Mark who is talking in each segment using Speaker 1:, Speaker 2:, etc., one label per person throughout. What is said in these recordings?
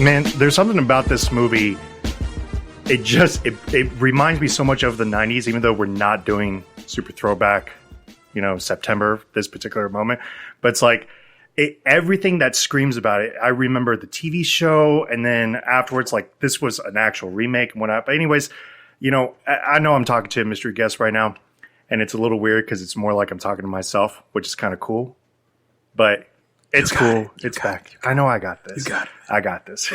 Speaker 1: Man, there's something about this movie. It reminds me so much of the 90s, even though we're not doing Super Throwback, September, this particular moment. But it's like everything that screams about it. I remember the TV show, and then afterwards, like this was an actual remake and whatnot. But anyways, I know I'm talking to a mystery guest right now, and it's a little weird because it's more like I'm talking to myself, which is kind of cool. But it's cool. It's back. I know I got this.
Speaker 2: You got it.
Speaker 1: I got this.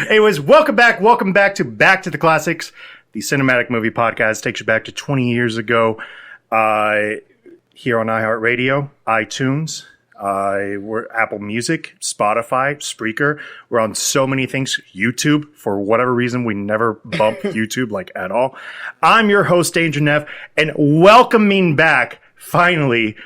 Speaker 1: Anyways, welcome back. Welcome back to the Classics. The cinematic movie podcast takes you back to 20 years ago. Here on iHeartRadio, iTunes, we're Apple Music, Spotify, Spreaker. We're on so many things. YouTube, for whatever reason, we never bump YouTube like at all. I'm your host, Danger Nev, and welcoming back, finally,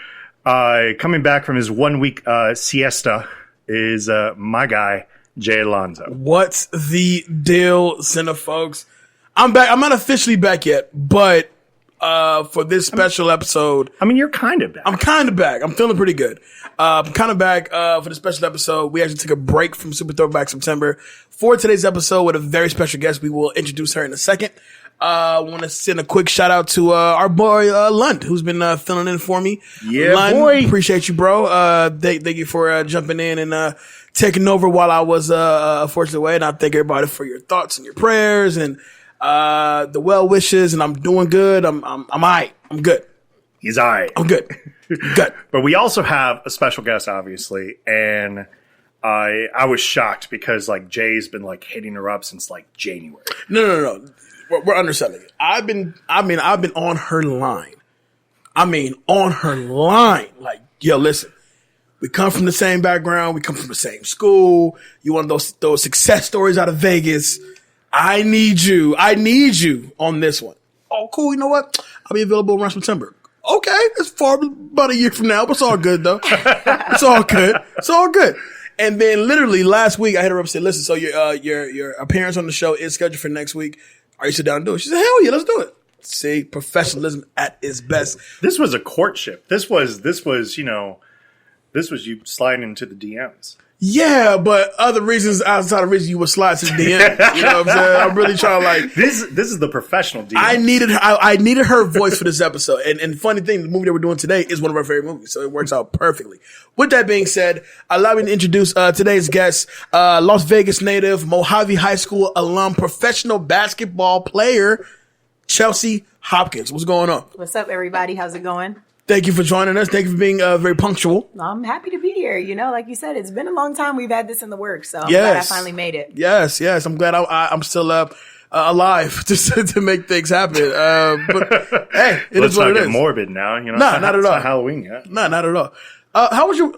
Speaker 1: coming back from his 1 week siesta is my guy, Jay Alonzo.
Speaker 2: What's the deal, Cinefolks? I'm back. I'm not officially back yet, but for this special episode,
Speaker 1: You're kind of back.
Speaker 2: I'm kind of back. I'm feeling pretty good. I'm kind of back for the special episode. We actually took a break from Super Throwback September for today's episode with a very special guest. We will introduce her in a second. I want to send a quick shout out to our boy Lund, who's been filling in for me.
Speaker 1: Yeah,
Speaker 2: Lund,
Speaker 1: boy.
Speaker 2: Appreciate you, bro. Thank you for jumping in and taking over while I was unfortunately away. And I thank everybody for your thoughts and your prayers and the well wishes. And I'm doing good. I'm all right. I'm good.
Speaker 1: He's all right.
Speaker 2: I'm good. Good.
Speaker 1: But we also have a special guest, obviously, and I was shocked because like Jay's been like hitting her up since like January.
Speaker 2: No. We're underselling it. I've been on her line. On her line. Like, yo, listen, we come from the same background. We come from the same school. You want those success stories out of Vegas. I need you on this one. Oh, cool. You know what? I'll be available around September. Okay. It's far, about a year from now, but it's all good though. It's all good. And then literally last week I hit her up and said, listen, so your appearance on the show is scheduled for next week. Are you sit down and do it? She said, hell yeah, let's do it. See, professionalism at its best.
Speaker 1: This was a courtship. This was you sliding into the DMs.
Speaker 2: Yeah, but other reasons outside of reasons you would slide to the DM. You know what I'm saying? I'm really trying to like
Speaker 1: this is the professional DM.
Speaker 2: I needed her voice for this episode. And funny thing, the movie that we're doing today is one of our favorite movies, so it works out perfectly. With that being said, allow me to introduce today's guest, Las Vegas native, Mojave High School alum, professional basketball player, Chelsea Hopkins. What's going on?
Speaker 3: What's up, everybody? How's it going?
Speaker 2: Thank you for joining us. Thank you for being very punctual.
Speaker 3: I'm happy to be here. Like you said, it's been a long time we've had this in the works, so I'm glad I finally made it.
Speaker 2: Yes. I'm glad I'm still alive to make things happen. But hey,
Speaker 1: Let's
Speaker 2: is what
Speaker 1: not
Speaker 2: it
Speaker 1: get
Speaker 2: is.
Speaker 1: Morbid now.
Speaker 2: Nah, not at all.
Speaker 1: Halloween yet.
Speaker 2: Nah, not at all. How was your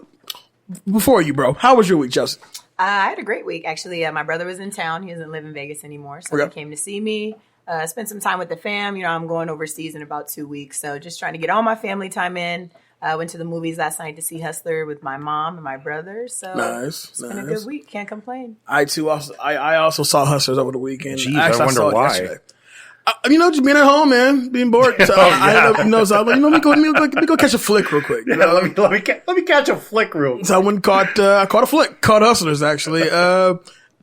Speaker 2: before you, bro? How was your week, Chelsea?
Speaker 3: I had a great week, actually. My brother was in town. He doesn't live in Vegas anymore, so he came to see me. Spent some time with the fam. I'm going overseas in about 2 weeks, so just trying to get all my family time in. Went to the movies last night to see Hustler with my mom and my brother. So it's been a good week. Can't complain.
Speaker 2: I also saw Hustlers over the weekend.
Speaker 1: Jeez, I wonder why.
Speaker 2: Just being at home, man, being bored. So I ended up, let me go catch a flick real quick.
Speaker 1: Let me catch a flick real quick.
Speaker 2: So I went and caught a flick. Caught Hustlers, actually.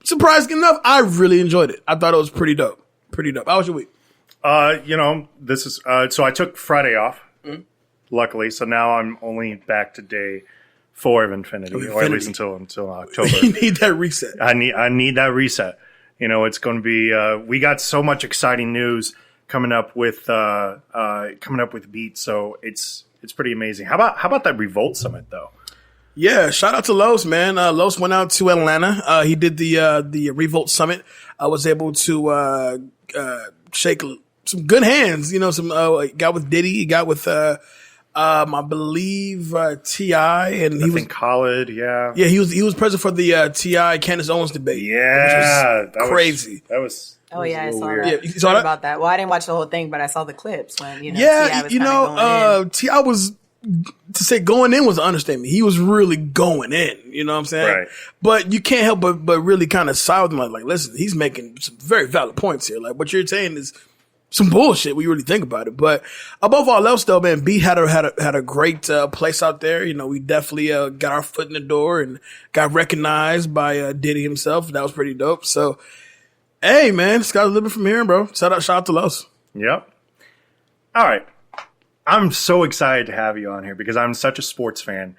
Speaker 2: Surprisingly enough, I really enjoyed it. I thought it was pretty dope. How was your week?
Speaker 1: This is so I took Friday off. Mm-hmm. Luckily, so now I'm only back to day 4 of Infinity, or at least until October.
Speaker 2: You need that reset.
Speaker 1: I need that reset. It's going to be. We got so much exciting news coming up with Beat, so it's pretty amazing. How about that Revolt Summit though?
Speaker 2: Yeah, shout out to Los, man. Los went out to Atlanta. He did the Revolt Summit. I was able to shake some good hands. Got with Diddy. He got with I believe T.I. and he was
Speaker 1: Khaled. Yeah,
Speaker 2: he was present for the T.I. Candace Owens debate. Yeah, which was crazy.
Speaker 1: That was.
Speaker 3: Oh yeah, I saw
Speaker 1: weird.
Speaker 3: that.
Speaker 2: Yeah, you saw that?
Speaker 3: About that. Well, I didn't watch the whole thing, but I saw the clips when
Speaker 2: T.I.
Speaker 3: was going in.
Speaker 2: T.I. was. To say going in was an understatement. He was really going in. You know what I'm saying?
Speaker 1: Right.
Speaker 2: But you can't help but really kind of side with him. Like, listen, he's making some very valid points here. Like, what you're saying is some bullshit when you really think about it. But above all else, though, man, B had a great place out there. You know, we definitely got our foot in the door and got recognized by Diddy himself. That was pretty dope. So, hey, man, sky's the limit from here, bro. Shout out to Los.
Speaker 1: Yep. All right. I'm so excited to have you on here because I'm such a sports fan.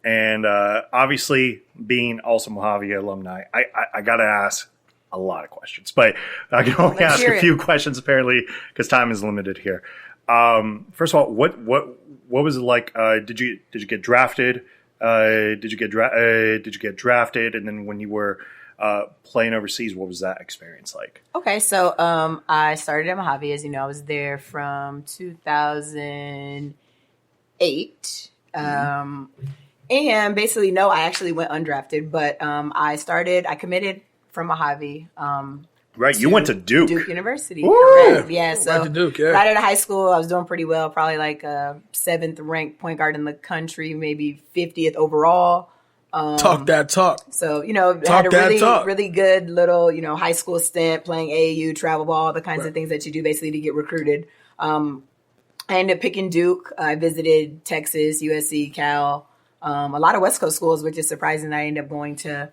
Speaker 1: And obviously, being also Mojave alumni, I got to ask a lot of questions, but I can only ask a few questions apparently because time is limited here. First of all, what was it like? Did you get drafted? Did you get drafted? And then when you were playing overseas, what was that experience like?
Speaker 3: Okay, so I started at Mojave, as you know. I was there from 2008. And basically, no, I actually went undrafted, but I committed from Mojave.
Speaker 1: Right, you went to Duke.
Speaker 3: Duke University.
Speaker 1: Ooh.
Speaker 3: Correct. Yeah, so
Speaker 2: right to Duke, yeah.
Speaker 3: Right out of high school, I was doing pretty well, probably like 7th ranked point guard in the country, maybe 50th overall.
Speaker 2: Talk that talk.
Speaker 3: So, you know, had a really good little, you know, high school stint playing AAU, travel ball, the kinds of things that you do basically to get recruited. I ended up picking Duke. I visited Texas, USC, Cal, a lot of West Coast schools, which is surprising. I ended up going to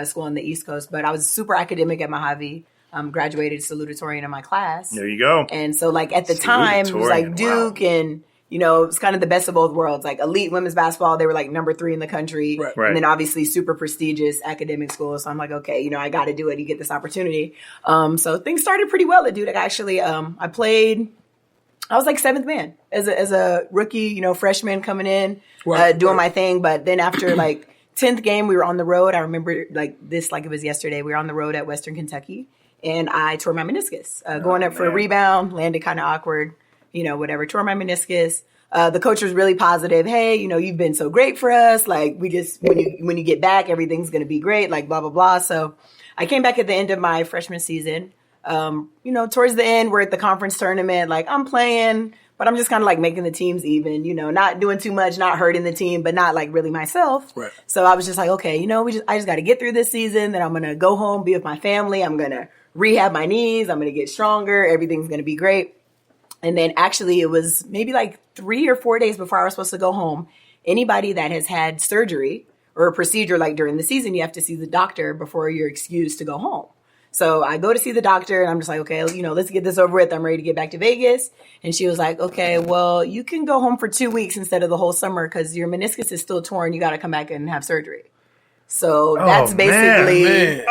Speaker 3: school on the East Coast, but I was super academic at Mojave. Graduated salutatorian in my class.
Speaker 1: There you go.
Speaker 3: And so, like, at the time, it was like Duke and, you know, it's kind of the best of both worlds. Like, elite women's basketball, they were like number 3 in the country.
Speaker 2: Right.
Speaker 3: And then obviously super prestigious academic schools. So I'm like, okay, you know, I got to do it. You get this opportunity. So things started pretty well at Duke. Actually, I was like 7th man as a rookie, you know, freshman coming in, doing my thing. But then after like 10th game, we were on the road. I remember like it was yesterday. We were on the road at Western Kentucky and I tore my meniscus going up for a rebound, landed kind of awkward, you know, whatever, tore my meniscus. The coach was really positive. Hey, you know, you've been so great for us. Like we just, when you get back, everything's going to be great, like blah, blah, blah. So I came back at the end of my freshman season. You know, towards the end, we're at the conference tournament, like I'm playing, but I'm just kind of like making the teams even, you know, not doing too much, not hurting the team, but not like really myself.
Speaker 2: Right.
Speaker 3: So I was just like, okay, you know, I just got to get through this season. Then I'm going to go home, be with my family. I'm going to rehab my knees. I'm going to get stronger. Everything's going to be great. And then actually it was maybe like 3 or 4 days before I was supposed to go home. Anybody that has had surgery or a procedure like during the season, you have to see the doctor before you're excused to go home. So I go to see the doctor and I'm just like, okay, you know, let's get this over with. I'm ready to get back to Vegas. And she was like, okay, well, you can go home for 2 weeks instead of the whole summer because your meniscus is still torn. You got to come back and have surgery. So that's basically 2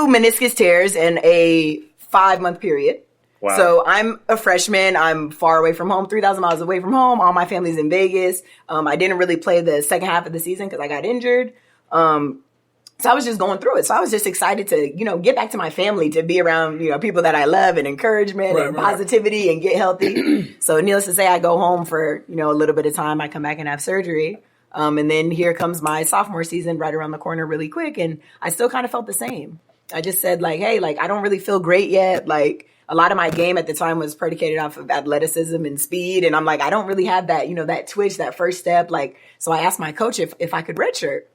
Speaker 3: meniscus tears in a 5-month period. Wow. So I'm a freshman. I'm far away from home, 3,000 miles away from home. All my family's in Vegas. I didn't really play the second half of the season because I got injured. So I was just going through it. So I was just excited to, you know, get back to my family, to be around, you know, people that I love and encouragement and positivity and get healthy. So needless to say, I go home for, you know, a little bit of time. I come back and have surgery. And then here comes my sophomore season right around the corner really quick. And I still kind of felt the same. I just said like, hey, like, I don't really feel great yet. Like a lot of my game at the time was predicated off of athleticism and speed. And I'm like, I don't really have that, you know, that twitch, that first step. Like, so I asked my coach if I could redshirt.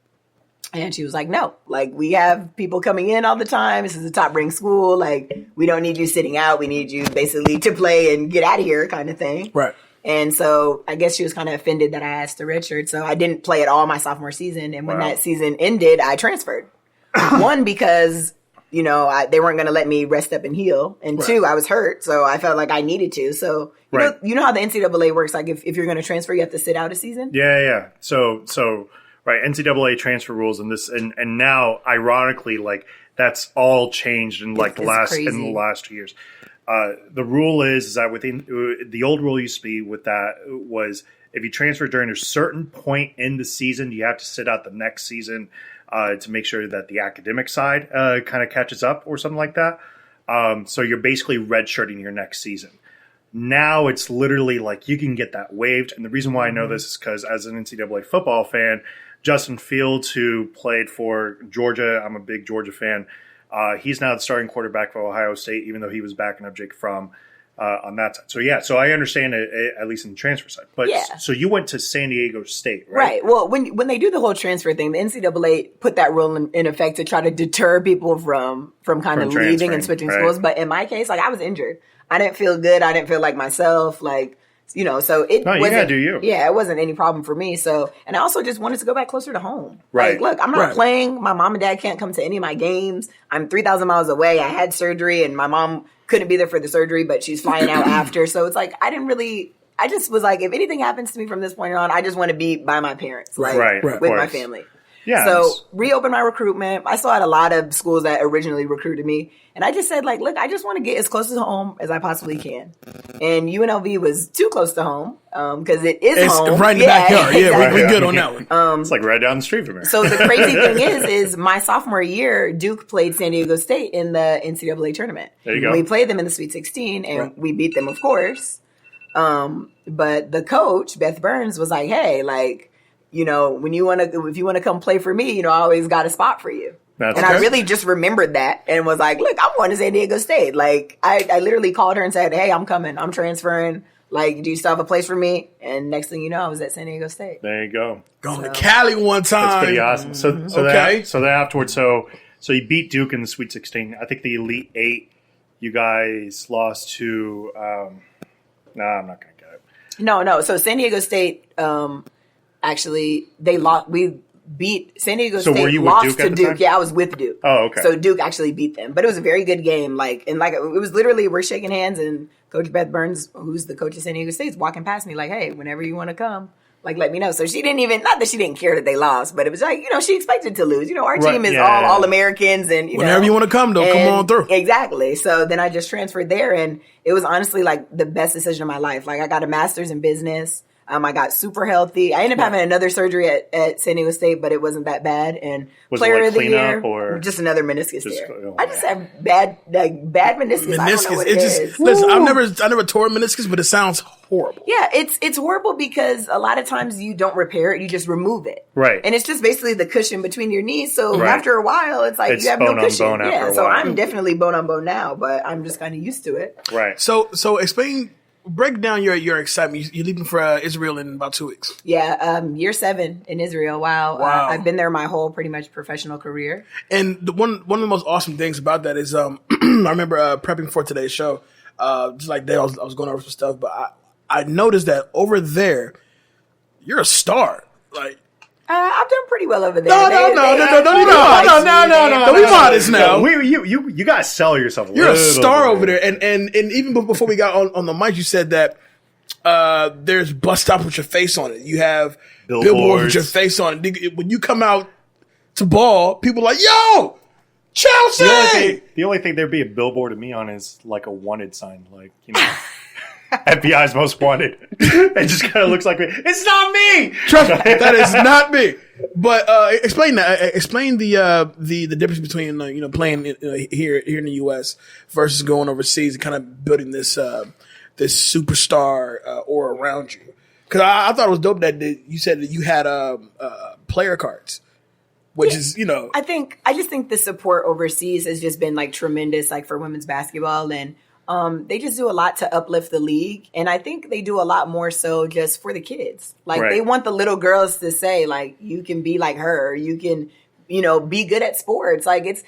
Speaker 3: And she was like, no, like we have people coming in all the time. This is a top ranked school. Like we don't need you sitting out. We need you basically to play and get out of here kind of thing.
Speaker 2: Right.
Speaker 3: And so I guess she was kind of offended that I asked to redshirt. So I didn't play at all my sophomore season. And when that season ended, I transferred. One, because, you know, they weren't going to let me rest up and heal. And 2, I was hurt. So I felt like I needed to. So, you know how the NCAA works. Like if you're going to transfer, you have to sit out a season.
Speaker 1: Yeah. So right, NCAA transfer rules and this, and now, ironically, like that's all changed in like the last 2 years. The rule is that within the old rule used to be with that was if you transfer during a certain point in the season, you have to sit out the next season to make sure that the academic side kind of catches up or something like that. So you're basically redshirting your next season. Now it's literally like you can get that waived, and the reason why I know this is because as an NCAA football fan. Justin Fields, who played for Georgia, I'm a big Georgia fan. He's now the starting quarterback for Ohio State, even though he was backing up Jake Fromm. on that side. So yeah, so I understand it, at least in the transfer side. But so you went to San Diego State, right?
Speaker 3: Right. Well, when they do the whole transfer thing, the NCAA put that rule in effect to try to deter people from kind of leaving and switching schools. But in my case, like I was injured. I didn't feel good. I didn't feel like myself. Like, you know, so it wasn't. You gotta do you. Yeah, it wasn't any problem for me. So, and I also just wanted to go back closer to home.
Speaker 1: Right.
Speaker 3: Like, look, I'm not playing. My mom and dad can't come to any of my games. I'm 3,000 miles away. I had surgery, and my mom couldn't be there for the surgery, but she's flying out after. So it's like I just was like, if anything happens to me from this point on, I just want to be by my parents, like with my family. Yeah. So reopened my recruitment. I still had a lot of schools that originally recruited me. And I just said, like, look, I just want to get as close to home as I possibly can. And UNLV was too close to home because it's home.
Speaker 2: Right in the backyard. Exactly. Yeah, we're good on that one.
Speaker 1: It's like right down the street from here.
Speaker 3: So the crazy thing is my sophomore year, Duke played San Diego State in the NCAA tournament.
Speaker 1: There you go.
Speaker 3: We played them in the Sweet 16, and we beat them, of course. But the coach, Beth Burns, was like, hey, like, you know, if you want to come play for me, you know, I always got a spot for you. I really just remembered that and was like, look, I'm going to San Diego State. Like, I literally called her and said, hey, I'm coming. I'm transferring. Like, do you still have a place for me? And next thing you know, I was at San Diego State.
Speaker 1: There you go.
Speaker 2: Going to Cali one time.
Speaker 1: That's pretty awesome. So then afterwards, so you beat Duke in the Sweet 16. I think the Elite Eight, you guys lost to I'm not going to get it.
Speaker 3: No. So San Diego State, actually, they lost. We beat San Diego State.
Speaker 1: Were you
Speaker 3: lost
Speaker 1: with Duke
Speaker 3: to
Speaker 1: at the
Speaker 3: Duke.
Speaker 1: time?
Speaker 3: Yeah, I was with Duke.
Speaker 1: Oh, okay.
Speaker 3: So Duke actually beat them, but it was a very good game. It was literally we're shaking hands, and Coach Beth Burns, who's the coach of San Diego State, is walking past me like, "Hey, whenever you want to come, like let me know." So she didn't even, not that she didn't care that they lost, but it was like, you know, she expected to lose. You know, our team is all Americans, and
Speaker 2: whenever you want to come, though, come on through.
Speaker 3: Exactly. So then I just transferred there, and it was honestly like the best decision of my life. Like I got a master's in business. I got super healthy. I ended up having another surgery at San Diego State, but it wasn't that bad. And
Speaker 1: was
Speaker 3: player
Speaker 1: it
Speaker 3: of the year,
Speaker 1: or
Speaker 3: just another meniscus tear. I just have bad meniscus. I don't know what it is.
Speaker 2: Listen, I never tore meniscus, but it sounds horrible.
Speaker 3: Yeah, it's horrible because a lot of times you don't repair it, you just remove it.
Speaker 1: Right.
Speaker 3: And it's just basically the cushion between your knees. So after a while, it's like you have no cushion.
Speaker 1: Bone after a while.
Speaker 3: So I'm definitely bone on bone now, but I'm just kind of used to it.
Speaker 1: Right.
Speaker 2: So break down your excitement. You're leaving for Israel in about 2 weeks.
Speaker 3: Yeah, year 7 in Israel. Wow. I've been there my whole pretty much professional career.
Speaker 2: And one of the most awesome things about that is I remember prepping for today's show. Just like that, I was going over some stuff, but I noticed that over there, you're a star. Like.
Speaker 3: I've done pretty well over there.
Speaker 2: No. Don't be modest now.
Speaker 1: You guys sell yourself.
Speaker 2: You're a star over there, and even before we got on the mic, you said that there's bus stops with your face on it. You have billboards with your face on it. When you come out to ball, people are like, "Yo, Chelsea!"
Speaker 1: The only thing there'd be a billboard of me on is like a wanted sign, like FBI's most wanted. It just kind of looks like me. It's not me.
Speaker 2: Trust me, that is not me. But explain that. Explain the difference between playing here in the U.S. versus going overseas and kind of building this superstar aura around you. Because I thought it was dope that you said that you had player cards. Which is,
Speaker 3: I just think the support overseas has just been like tremendous, like for women's basketball, and they just do a lot to uplift the league. And I think they do a lot more so just for the kids. Like they want the little girls to say, like, you can be like her, you can, be good at sports. Like it's,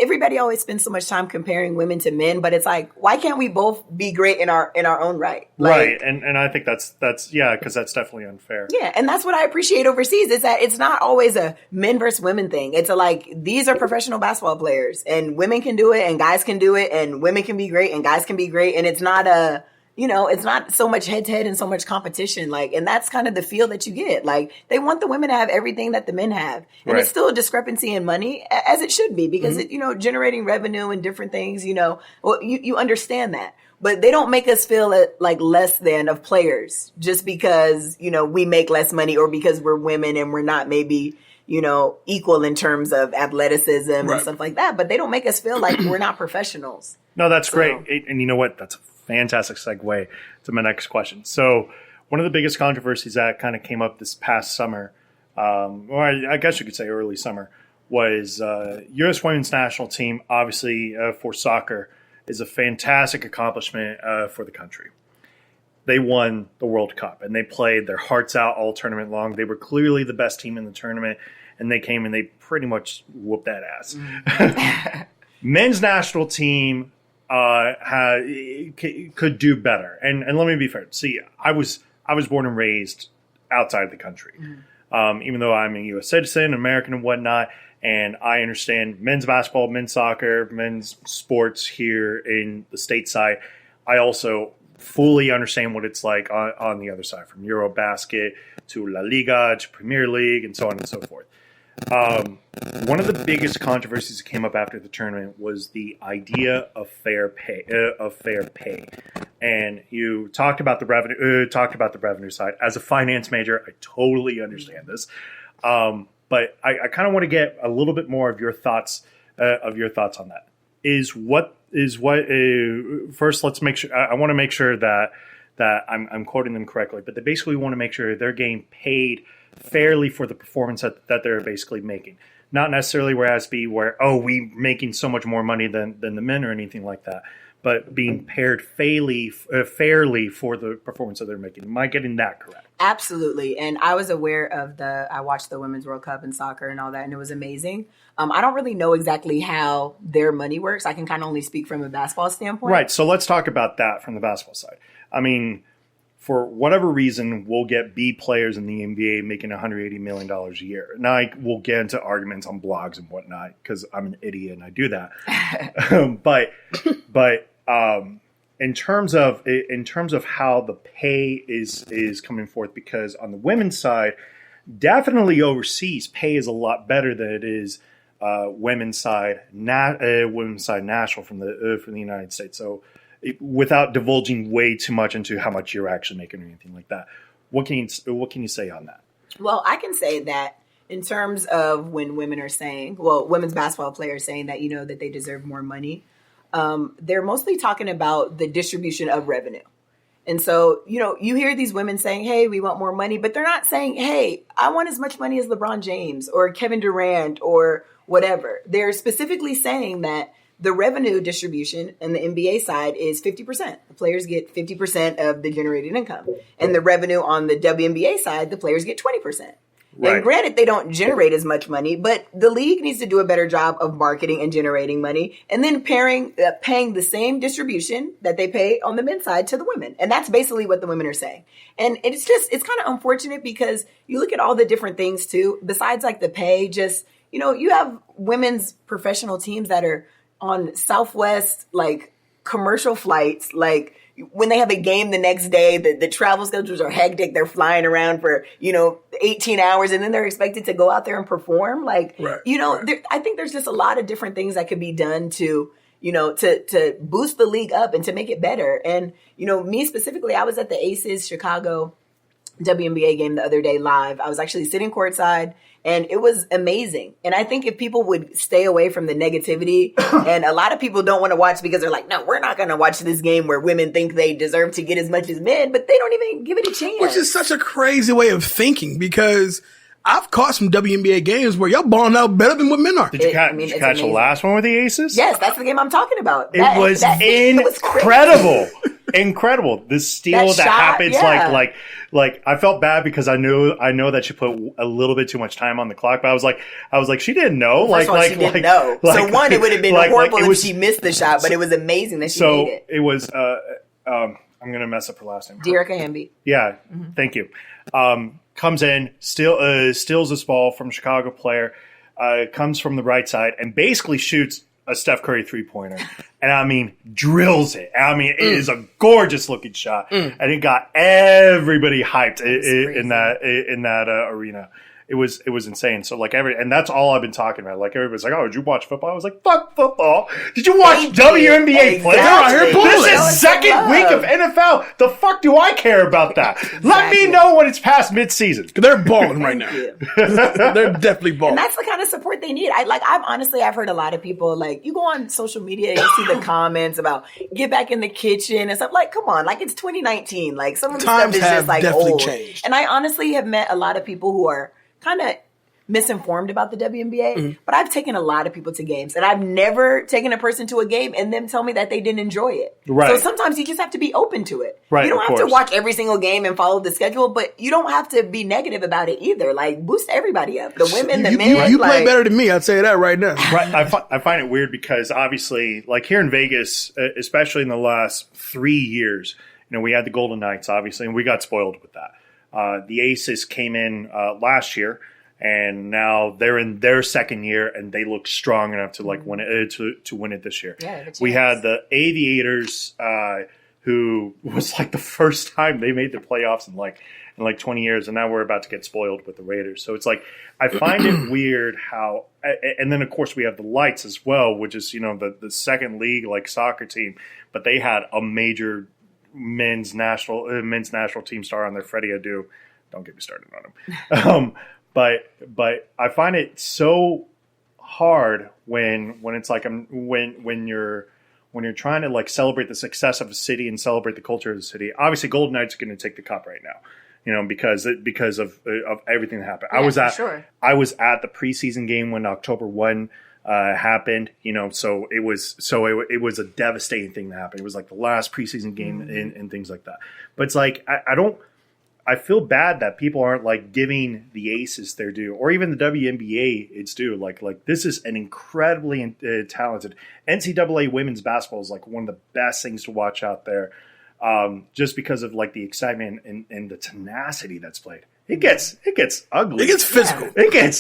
Speaker 3: everybody always spends so much time comparing women to men, but it's like, why can't we both be great in our own right?
Speaker 1: Right. And I think that's because that's definitely unfair.
Speaker 3: Yeah. And that's what I appreciate overseas is that it's not always a men versus women thing. It's these are professional basketball players and women can do it and guys can do it and women can be great and guys can be great. And it's not it's not so much head to head and so much competition. And that's kind of the feel that you get. They want the women to have everything that the men have. And it's still a discrepancy in money, as it should be, because, generating revenue and different things, you understand that. But they don't make us feel like less than of players just because, we make less money or because we're women and we're not maybe, equal in terms of athleticism and stuff like that. But they don't make us feel like we're not professionals.
Speaker 1: No, that's great. And you know what? That's a fantastic segue to my next question. So one of the biggest controversies that kind of came up this past summer, or I guess you could say early summer, was U.S. women's national team, obviously for soccer, is a fantastic accomplishment for the country. They won the World Cup, and they played their hearts out all tournament long. They were clearly the best team in the tournament, and they came and they pretty much whooped that ass. Men's national team could do better. And let me be fair. See, I was born and raised outside the country. Even though I'm a U.S. citizen, American and whatnot, and I understand men's basketball, men's soccer, men's sports here in the stateside, I also fully understand what it's like on the other side, from Eurobasket to La Liga to Premier League and so on and so forth. One of the biggest controversies that came up after the tournament was the idea of fair pay. And you talked about the revenue side. As a finance major, I totally understand this. But I kind of want to get a little bit more of your thoughts on that. First, let's make sure. I want to make sure that I'm quoting them correctly. But they basically want to make sure they're getting paid fairly for the performance that they're basically making. Not necessarily we making so much more money than the men or anything like that, but being paired fairly for the performance that they're making. Am I getting that correct?
Speaker 3: Absolutely. And I was aware of I watched the Women's World Cup in soccer and all that, and it was amazing. I don't really know exactly how their money works. I can kind of only speak from a basketball standpoint.
Speaker 1: Right. So let's talk about that from the basketball side. I mean, for whatever reason, we'll get B players in the NBA making $180 million a year. Now, we'll get into arguments on blogs and whatnot because I'm an idiot and I do that. but in terms of how the pay is coming forth, because on the women's side, definitely overseas, pay is a lot better than it is women's side national from the United States. So, without divulging way too much into how much you're actually making or anything like that, what can you say on that?
Speaker 3: Well, I can say that in terms of when women are saying, women's basketball players saying that, that they deserve more money, they're mostly talking about the distribution of revenue. And so, you hear these women saying, hey, we want more money, but they're not saying, hey, I want as much money as LeBron James or Kevin Durant or whatever. They're specifically saying that the revenue distribution in the NBA side is 50%. The players get 50% of the generated income. And the revenue on the WNBA side, the players get 20%. Right. And granted, they don't generate as much money, but the league needs to do a better job of marketing and generating money, and then paying the same distribution that they pay on the men's side to the women. And that's basically what the women are saying. And it's kind of unfortunate because you look at all the different things too, besides like the pay, you have women's professional teams that are on Southwest, like commercial flights, like when they have a game the next day, the travel schedules are hectic. They're flying around for, 18 hours and then they're expected to go out there and perform. Like, right. I think there's just a lot of different things that could be done to boost the league up and to make it better. And, me specifically, I was at the Aces Chicago WNBA game the other day live. I was actually sitting courtside. And it was amazing. And I think if people would stay away from the negativity, and a lot of people don't want to watch because they're like, no, we're not going to watch this game where women think they deserve to get as much as men, but they don't even give it a chance.
Speaker 2: Which is such a crazy way of thinking, because I've caught some WNBA games where y'all balling out better than what men are.
Speaker 1: Did you catch the last one with the Aces?
Speaker 3: Yes, that's the game I'm talking about.
Speaker 1: It was incredible. Incredible. The steal that happens, yeah. Like I felt bad because I know that she put a little bit too much time on the clock, but I was like she didn't know.
Speaker 3: She didn't know. So one, it would have been horrible if she missed the shot, but it was amazing that she made it.
Speaker 1: So it was. I'm gonna mess up her last name.
Speaker 3: Dearica Hamby.
Speaker 1: Yeah, Thank you. Comes in, steals this ball from a Chicago player, comes from the right side, and basically shoots a Steph Curry 3-pointer. And I mean, drills it. I mean, it is a gorgeous looking shot. And it got everybody hyped in that arena. It was insane. So and that's all I've been talking about. Like everybody's like, oh, did you watch football? I was like, fuck football. Did you watch WNBA play? This is second week of NFL. The fuck do I care about that? Exactly. Let me know when it's past midseason.
Speaker 2: They're balling right now. They're definitely balling.
Speaker 3: And that's the kind of support they need. I've heard a lot of people, like, you go on social media, you see the comments about get back in the kitchen and stuff. Like, come on, like it's 2019. Like some of the stuff is just like old. Changed. And I honestly have met a lot of people who are kind of misinformed about the WNBA, but I've taken a lot of people to games, and I've never taken a person to a game and them tell me that they didn't enjoy it.
Speaker 1: Right.
Speaker 3: So sometimes you just have to be open to it.
Speaker 1: Right,
Speaker 3: You don't
Speaker 1: of
Speaker 3: have to
Speaker 1: course.
Speaker 3: watch every single game and follow the schedule, but you don't have to be negative about it either. Like, boost everybody up. The women, the men.
Speaker 2: You play better than me. I'd say that right now.
Speaker 1: Right. I find it weird because obviously, like here in Vegas, especially in the last 3 years, we had the Golden Knights, obviously, and we got spoiled with that. The Aces came in last year, and now they're in their second year, and they look strong enough to win it to win it this year.
Speaker 3: Yeah,
Speaker 1: we had the Aviators, who was like the first time they made the playoffs in 20 years, and now we're about to get spoiled with the Raiders. So it's like I find it weird how, and then of course we have the Lights as well, which is the second league soccer team, but they had a major men's national team star on there, Freddie Adu. Don't get me started on him. But I find it so hard when it's like when you're trying to celebrate the success of a city and celebrate the culture of the city. Obviously, Golden Knights are going to take the cup right now, because of everything that happened.
Speaker 3: Yeah,
Speaker 1: I was at the preseason game when October 1 happened. So it was a devastating thing that happened. It was like the last preseason game and things like that. But it's like I feel bad that people aren't giving the Aces their due, or even the WNBA its due. Like this is an incredibly talented NCAA women's basketball is one of the best things to watch out there, just because of the excitement and the tenacity that's played. It gets ugly.
Speaker 2: It gets physical.
Speaker 1: It gets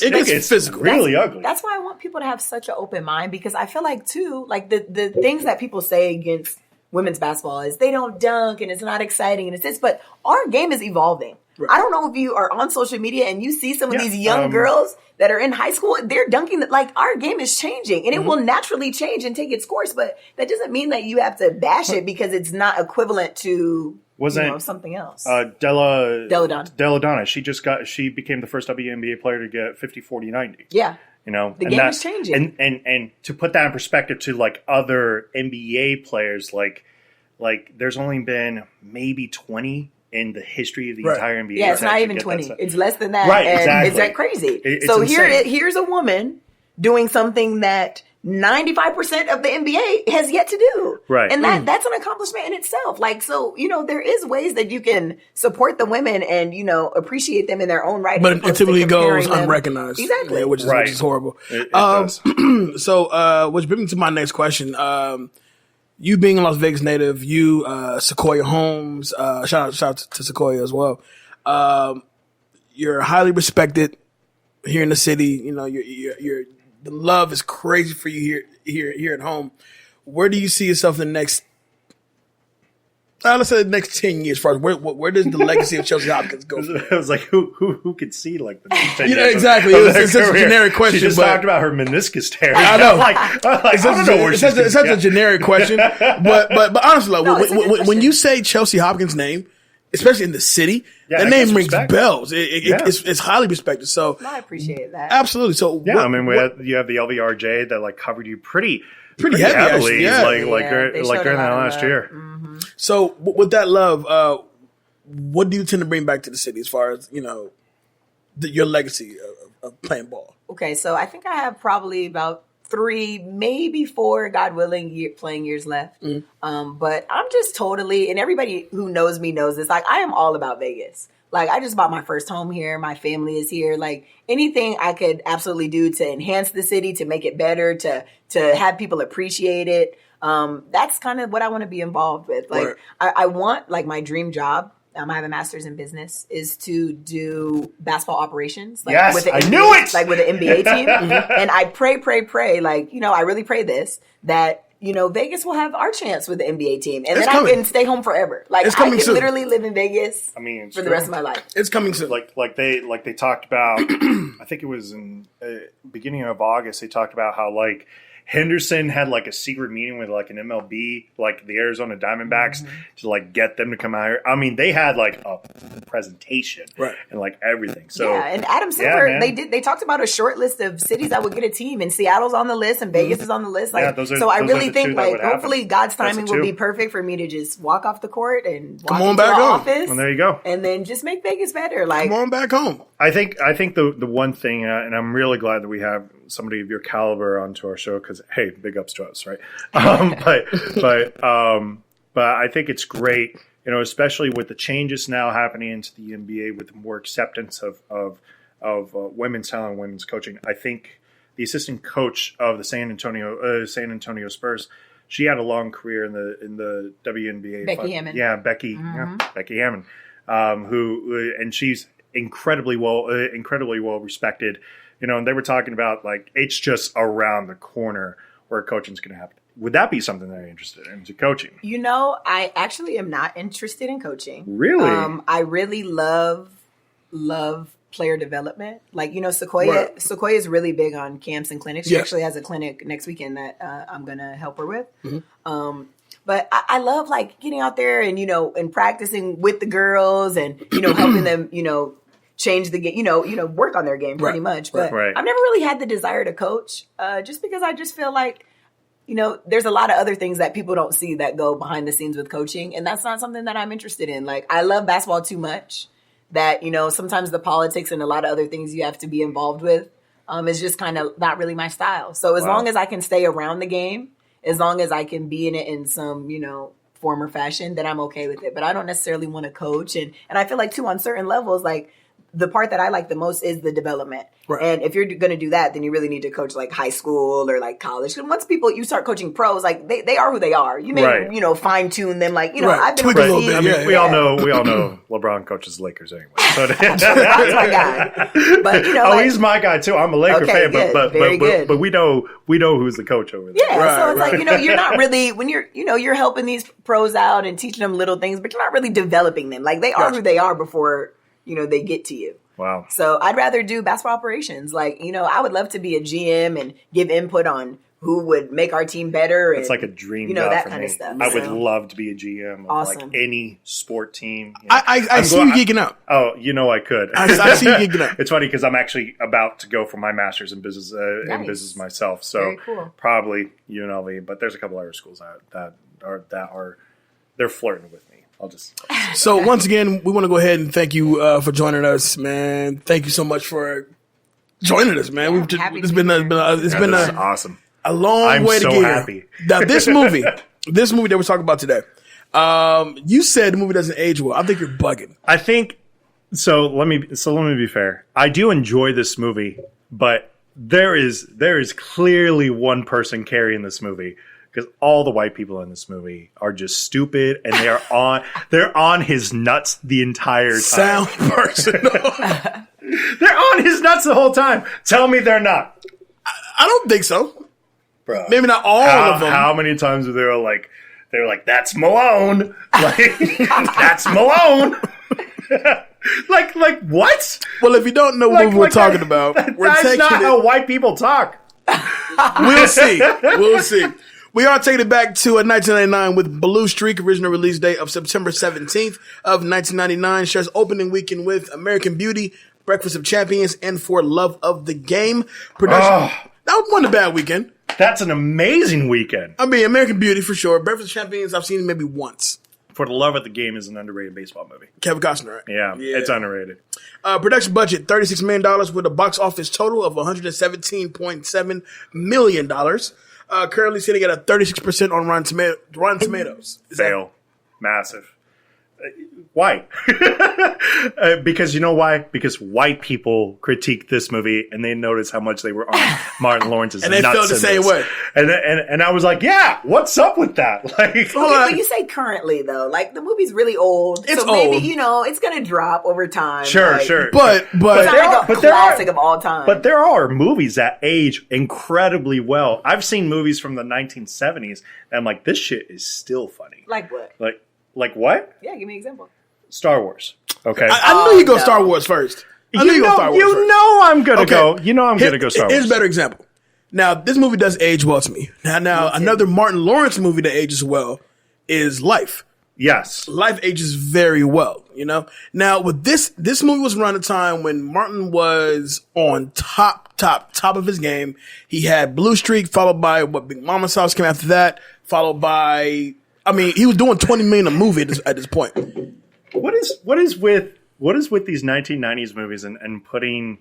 Speaker 2: physical.
Speaker 1: Really ugly.
Speaker 3: That's why I want people to have such an open mind, because I feel like too, the things that people say against women's basketball is they don't dunk and it's not exciting and it's this, but our game is evolving. Right. I don't know if you are on social media and you see some of these young girls that are in high school, they're dunking. Our game is changing, and it will naturally change and take its course, but that doesn't mean that you have to bash it because it's not equivalent to something else.
Speaker 1: Della
Speaker 3: Donna.
Speaker 1: She became the first WNBA player to get 50, 40, 90.
Speaker 3: Yeah.
Speaker 1: The
Speaker 3: game is changing.
Speaker 1: And to put that in perspective to other NBA players, there's only been maybe 20 in the history of the entire NBA.
Speaker 3: Yeah, it's not even 20. It's less than that.
Speaker 1: Right,
Speaker 3: and
Speaker 1: exactly.
Speaker 3: It's that crazy.
Speaker 1: It's
Speaker 3: so
Speaker 1: insane.
Speaker 3: Here's a woman doing something that 95% of the NBA has yet to do.
Speaker 1: Right.
Speaker 3: And that's an accomplishment in itself. There is ways that you can support the women and, appreciate them in their own right.
Speaker 2: But it typically goes unrecognized.
Speaker 3: Exactly.
Speaker 2: Yeah, which is horrible.
Speaker 1: It does.
Speaker 2: So, which brings me to my next question. You being a Las Vegas native, you, Sequoia Holmes, shout out to Sequoia as well. You're highly respected here in the city. You're the love is crazy for you here at home. Where do you see yourself in the next? Let's say the next 10 years. Where does the legacy of Chelsea Hopkins go?
Speaker 1: I was like, who could see the next 10 years
Speaker 2: exactly. It's such a generic question.
Speaker 1: She just talked about her meniscus tear.
Speaker 2: I know.
Speaker 1: It's
Speaker 2: such a generic question. But honestly, when you say Chelsea Hopkins' name, especially in the city, that name rings bells. It's highly respected. So
Speaker 3: I appreciate that.
Speaker 2: Absolutely. So
Speaker 1: you have the LVRJ that covered you pretty
Speaker 2: heavily,
Speaker 1: heavily,
Speaker 2: actually,
Speaker 1: during that last year.
Speaker 3: Mm-hmm.
Speaker 2: So with that love, what do you tend to bring back to the city as far as your legacy of playing ball?
Speaker 3: Okay, so I think I have probably about 3, maybe 4, God willing, playing years left. But I'm just totally, and everybody who knows me knows this, I am all about Vegas. I just bought my first home here. My family is here. Anything I could absolutely do to enhance the city, to make it better, to have people appreciate it. That's kind of what I want to be involved with. I want, my dream job, I have a master's in business, is to do basketball operations.
Speaker 1: Yes,
Speaker 3: with the
Speaker 1: I
Speaker 3: NBA,
Speaker 1: knew it!
Speaker 3: With the NBA team. And I pray, I really pray this, that, Vegas will have our chance with the NBA team. And then I can stay home forever. I can literally live in Vegas for the rest of my life.
Speaker 2: It's coming soon.
Speaker 1: Like they talked about, I think it was in beginning of August, they talked about how, Henderson had like a secret meeting with like an MLB, like the Arizona Diamondbacks, to like get them to come out here. I mean, they had like a presentation and like everything. So
Speaker 3: and Adam Silver, they talked about a short list of cities that would get a team, and Seattle's on the list, and Vegas is on the list. Like, so I really think like hopefully God's timing will be perfect for me to just walk off the court and walk into the office.
Speaker 1: Well, there you go,
Speaker 3: and then just make Vegas better. Like,
Speaker 2: come on back home.
Speaker 1: I think the one thing, and I'm really glad that we have somebody of your caliber onto our show because hey, big ups to us, right? But I think it's great, especially with the changes now happening into the NBA with more acceptance of women's talent and women's coaching. I think the assistant coach of the San Antonio Spurs, she had a long career in the WNBA.
Speaker 3: Becky Hammond.
Speaker 1: Yeah, Becky Hammond, and she's incredibly well respected. And they were talking about like it's just around the corner where coaching is going to happen. Would that be something that you're interested in, into coaching?
Speaker 3: I actually am not interested in coaching.
Speaker 1: Really?
Speaker 3: I really love player development. Like, Sequoia is really big on camps and clinics. She actually has a clinic next weekend that I'm going to help her with. But I love like getting out there and, and practicing with the girls and, helping them, change the game, work on their game pretty much. But I've never really had the desire to coach just because I just feel like, there's a lot of other things that people don't see that go behind the scenes with coaching. And that's not something that I'm interested in. Like, I love basketball too much that, sometimes the politics and a lot of other things you have to be involved with is just kind of not really my style. So as long as I can stay around the game, as long as I can be in it in some, form or fashion, then I'm okay with it. But I don't necessarily want to coach. And I feel like, too, on certain levels, like, the part that I like the most is the development. And if you're going to do that, then you really need to coach like high school or like college. And once you start coaching pros, like they are who they are. You may, fine tune them. Like, I've been
Speaker 1: I mean, we all know LeBron coaches the Lakers anyway. So
Speaker 3: that's my guy. But
Speaker 1: he's my guy too. I'm a Laker fan, but we know who's the coach over there.
Speaker 3: Yeah. So it's like, you're not really, when you're helping these pros out and teaching them little things, but you're not really developing them. Like they are who they are before they get to you.
Speaker 1: Wow.
Speaker 3: So I'd rather do basketball operations. Like, I would love to be a GM and give input on who would make our team better.
Speaker 1: It's like a dream job
Speaker 3: that
Speaker 1: for
Speaker 3: kind
Speaker 1: me.
Speaker 3: of stuff.
Speaker 1: I would love to be a GM of like any sport team.
Speaker 2: I see you geeking out.
Speaker 1: Oh, I could.
Speaker 2: I see you geeking out.
Speaker 1: It's funny because I'm actually about to go for my master's in business myself. So probably UNLV, but there's a couple other schools that are they're flirting with me.
Speaker 2: So once again, we want to go ahead and thank you for joining us, man. Thank you so much for joining us, man. It's been
Speaker 1: awesome.
Speaker 2: A long way to get here. Now this movie that we're talking about today. You said the movie doesn't age well. I think you're bugging.
Speaker 1: I think so. Let me be fair. I do enjoy this movie, but there is clearly one person carrying this movie. Because all the white people in this movie are just stupid, and they're on his nuts the entire time.
Speaker 2: Sound personal.
Speaker 1: They're on his nuts the whole time. Tell me they're not.
Speaker 2: I don't think so,
Speaker 1: bro.
Speaker 2: Maybe not all of them.
Speaker 1: How many times were they like, "That's Malone." Like, that's Malone. like what?
Speaker 2: Well, if you don't know what we're talking about,
Speaker 1: that's not how white people talk.
Speaker 2: We'll see. We are taking it back to 1999 with Blue Streak, original release date of September 17th of 1999. Shares opening weekend with American Beauty, Breakfast of Champions, and For Love of the Game. Production. That wasn't a bad weekend.
Speaker 1: That's an amazing weekend.
Speaker 2: I mean, American Beauty for sure. Breakfast of Champions, I've seen it maybe once.
Speaker 1: For the Love of the Game is an underrated baseball movie.
Speaker 2: Kevin Costner, right?
Speaker 1: Yeah, it's underrated.
Speaker 2: Production budget, $36 million with a box office total of $117.7 million. Currently sitting at a 36% on Rotten Tomatoes.
Speaker 1: Fail. Massive. Why? Because you know why? Because white people critique this movie and they notice how much they were on Martin Lawrence's
Speaker 2: and they felt the same way.
Speaker 1: And I was like, yeah, what's up with that? Like,
Speaker 3: but you say currently though, like the movie's really old.
Speaker 2: It's
Speaker 3: so maybe,
Speaker 2: old.
Speaker 3: it's gonna drop over time.
Speaker 1: Sure.
Speaker 2: But
Speaker 3: it's not like a classic of all time.
Speaker 1: But there are movies that age incredibly well. I've seen movies from the 1970s and I'm like, this shit is still funny.
Speaker 3: Like what?
Speaker 1: Like what?
Speaker 3: Yeah, give me an example.
Speaker 1: Star Wars. Okay.
Speaker 2: I knew you go Star Wars first.
Speaker 1: You know I'm gonna go. You know I'm gonna go Star Wars.
Speaker 2: Here's a better example. Now, this movie does age well to me. Now another Martin Lawrence movie that ages well is Life.
Speaker 1: Yes.
Speaker 2: Life ages very well, you know? Now, with this movie was around the time when Martin was on top of his game. He had Blue Streak, followed by what Big Mama's House came after that, followed by, he was doing $20 million a movie at this point.
Speaker 1: What is with these 1990s movies and putting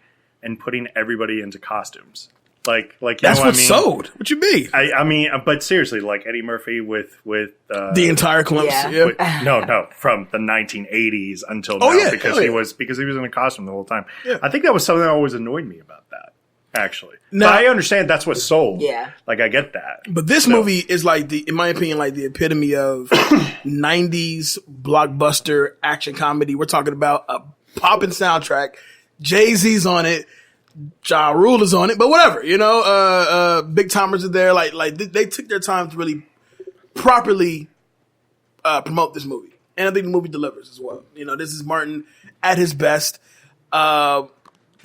Speaker 1: everybody into costumes? Like
Speaker 2: That's what sold. What you mean?
Speaker 1: I mean, but seriously, like Eddie Murphy with
Speaker 2: the entire Columbus.
Speaker 1: Yeah. No, from the 1980s until now, because he was in a costume the whole time. Yeah. I think that was something that always annoyed me about that. Actually, now, but I understand that's what sold.
Speaker 3: Yeah,
Speaker 1: like I get that.
Speaker 2: But this movie is in my opinion, like the epitome of 90s blockbuster action comedy. We're talking about a popping soundtrack. Jay-Z's on it. Ja Rule is on it, but whatever, you know, big timers are there. Like they took their time to really properly promote this movie, and I think the movie delivers as well. You know, this is Martin at his best. The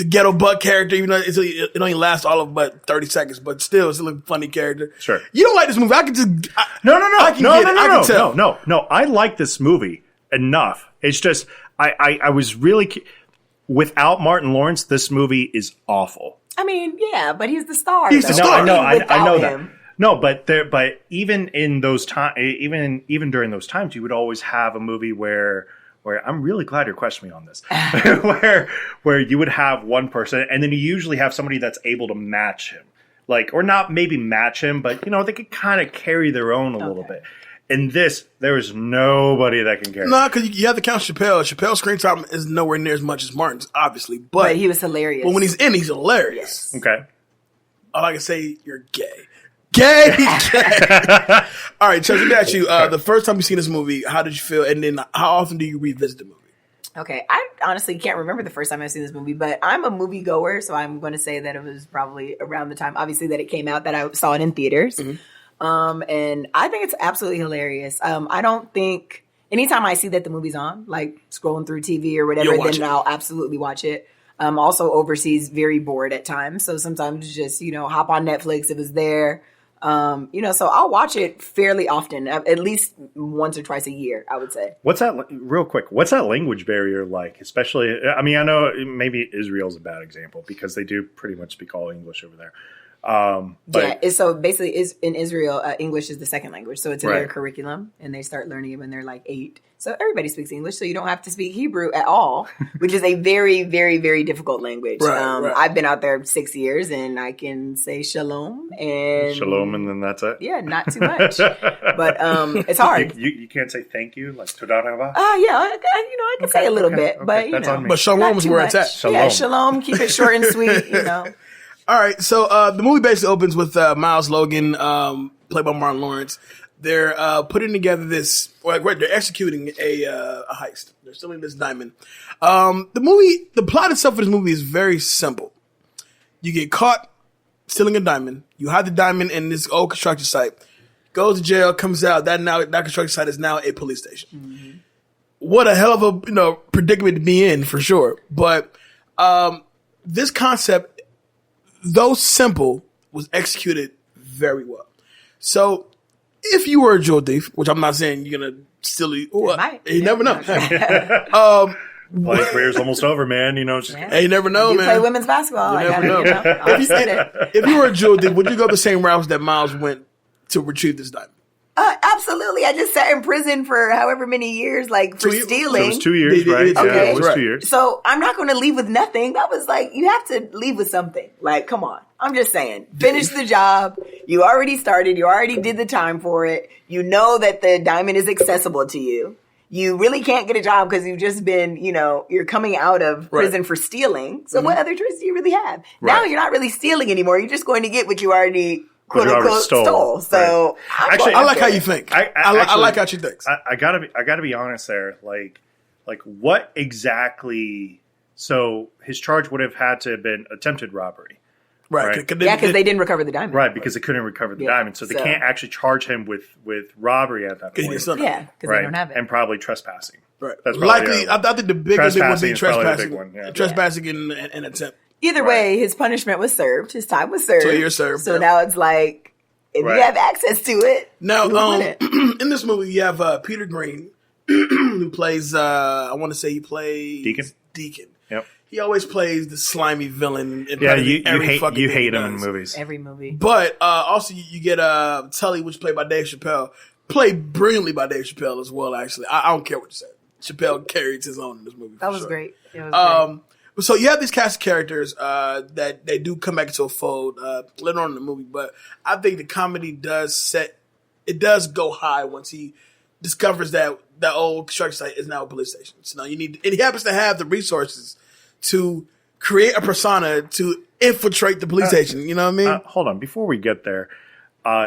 Speaker 2: ghetto butt character, even though it only lasts all of but 30 seconds, but still, it's a funny character.
Speaker 1: Sure,
Speaker 2: you don't like this movie? I can just
Speaker 1: no. I like this movie enough. It's just I was really. Without Martin Lawrence, this movie is awful.
Speaker 3: I mean, yeah, but he's the star.
Speaker 2: He's the star.
Speaker 1: I know that. No, but even in those even during those times, you would always have a movie where I'm really glad you're questioning me on this, where you would have one person, and then you usually have somebody that's able to match him, like, or not maybe match him, but you know they could kind of carry their own a little bit. In this, there is nobody that can carry.
Speaker 2: No, because you have to count Chappelle. Chappelle's screen time is nowhere near as much as Martin's, obviously. But
Speaker 3: he was hilarious.
Speaker 2: But when he's in, he's hilarious.
Speaker 3: Yes.
Speaker 1: Okay.
Speaker 2: All I can say, you're gay. Gay! All right, Chuck, let me ask you, the first time you seen this movie, how did you feel? And then how often do you revisit the movie?
Speaker 3: Okay, I honestly can't remember the first time I've seen this movie, but I'm a movie goer, so I'm going to say that it was probably around the time, obviously, that it came out, that I saw it in theaters. Mm-hmm. And I think it's absolutely hilarious. I don't think anytime I see that the movie's on, like scrolling through TV or whatever, then I'll absolutely watch it. Also overseas, very bored at times. So sometimes just, hop on Netflix. It was there. So I'll watch it fairly often, at least once or twice a year, I would say.
Speaker 1: What's that, real quick, what's that language barrier like? Especially, I know maybe Israel's a bad example because they do pretty much speak all English over there.
Speaker 3: So basically in Israel, English is the second language. So it's in their curriculum and they start learning it when they're like 8. So everybody speaks English. So you don't have to speak Hebrew at all, which is a very, very, very difficult language. Right. I've been out there 6 years and I can say shalom and
Speaker 1: then that's it.
Speaker 3: Yeah, not too much, but it's hard.
Speaker 1: You can't say thank you, like toda raba?
Speaker 3: I can say a little bit, but
Speaker 1: that's on me.
Speaker 2: But shalom is where it's at.
Speaker 3: Shalom. Yeah, shalom. Keep it short and sweet.
Speaker 2: All right, so the movie basically opens with Miles Logan, played by Martin Lawrence. They're putting together this, they're executing a heist. They're stealing this diamond. The plot itself of this movie is very simple. You get caught stealing a diamond. You hide the diamond in this old construction site. Goes to jail, comes out. That construction site is now a police station. Mm-hmm. What a hell of a predicament to be in, for sure. But this concept, though simple, was executed very well. So, if you were a jewel thief, which I'm not saying you're gonna steal it, you never know.
Speaker 1: My career's almost over, man.
Speaker 2: Hey, you never know,
Speaker 3: you
Speaker 2: man.
Speaker 3: Play women's basketball.
Speaker 2: You never know. If you were a jewel thief, would you go the same route that Miles went to retrieve this diamond?
Speaker 3: Absolutely. I just sat in prison for however many years, for stealing.
Speaker 1: So it was 2 years, right?
Speaker 3: Okay.
Speaker 1: Yeah, it was 2 years.
Speaker 3: So I'm not going to leave with nothing. That was you have to leave with something. Come on. I'm just saying, finish the job. You already started. You already did the time for it. You know that the diamond is accessible to you. You really can't get a job because you've just been, you're coming out of prison for stealing. So what other choice do you really have? Right. Now you're not really stealing anymore. You're just going to get what you already quote unquote stole. So
Speaker 2: actually, I like how you think. I like how she thinks.
Speaker 1: I gotta be honest there. Like what exactly? So his charge would have had to have been attempted robbery.
Speaker 2: Right.
Speaker 3: Because they didn't recover the diamond.
Speaker 1: Right, because they couldn't recover the diamond. So they can't actually charge him with robbery at that point.
Speaker 3: Because they don't have it.
Speaker 1: And probably trespassing.
Speaker 2: Right.
Speaker 1: That's
Speaker 2: likely. I think the biggest thing would be trespassing.
Speaker 1: Big one, yeah.
Speaker 2: Trespassing and attempt.
Speaker 3: Either way, his punishment was served. His time was served.
Speaker 2: 2 years served.
Speaker 3: So now it's like, if you have access to it,
Speaker 2: now in this movie you have Peter Green, who plays. I want to say he plays Deacon.
Speaker 1: Yep.
Speaker 2: He always plays the slimy villain.
Speaker 1: You hate him in movies.
Speaker 3: Every movie.
Speaker 2: But also you get Tully, which is played by Dave Chappelle. Played brilliantly by Dave Chappelle as well, actually. I don't care what you say. Chappelle carried his own in this movie.
Speaker 3: That was great. It was great.
Speaker 2: So you have these cast of characters that they do come back into a fold later on in the movie. But I think the comedy does go high once he discovers that old construction site is now a police station. So now and he happens to have the resources to create a persona to infiltrate the police station. You know what I mean?
Speaker 1: Hold on. Before we get there,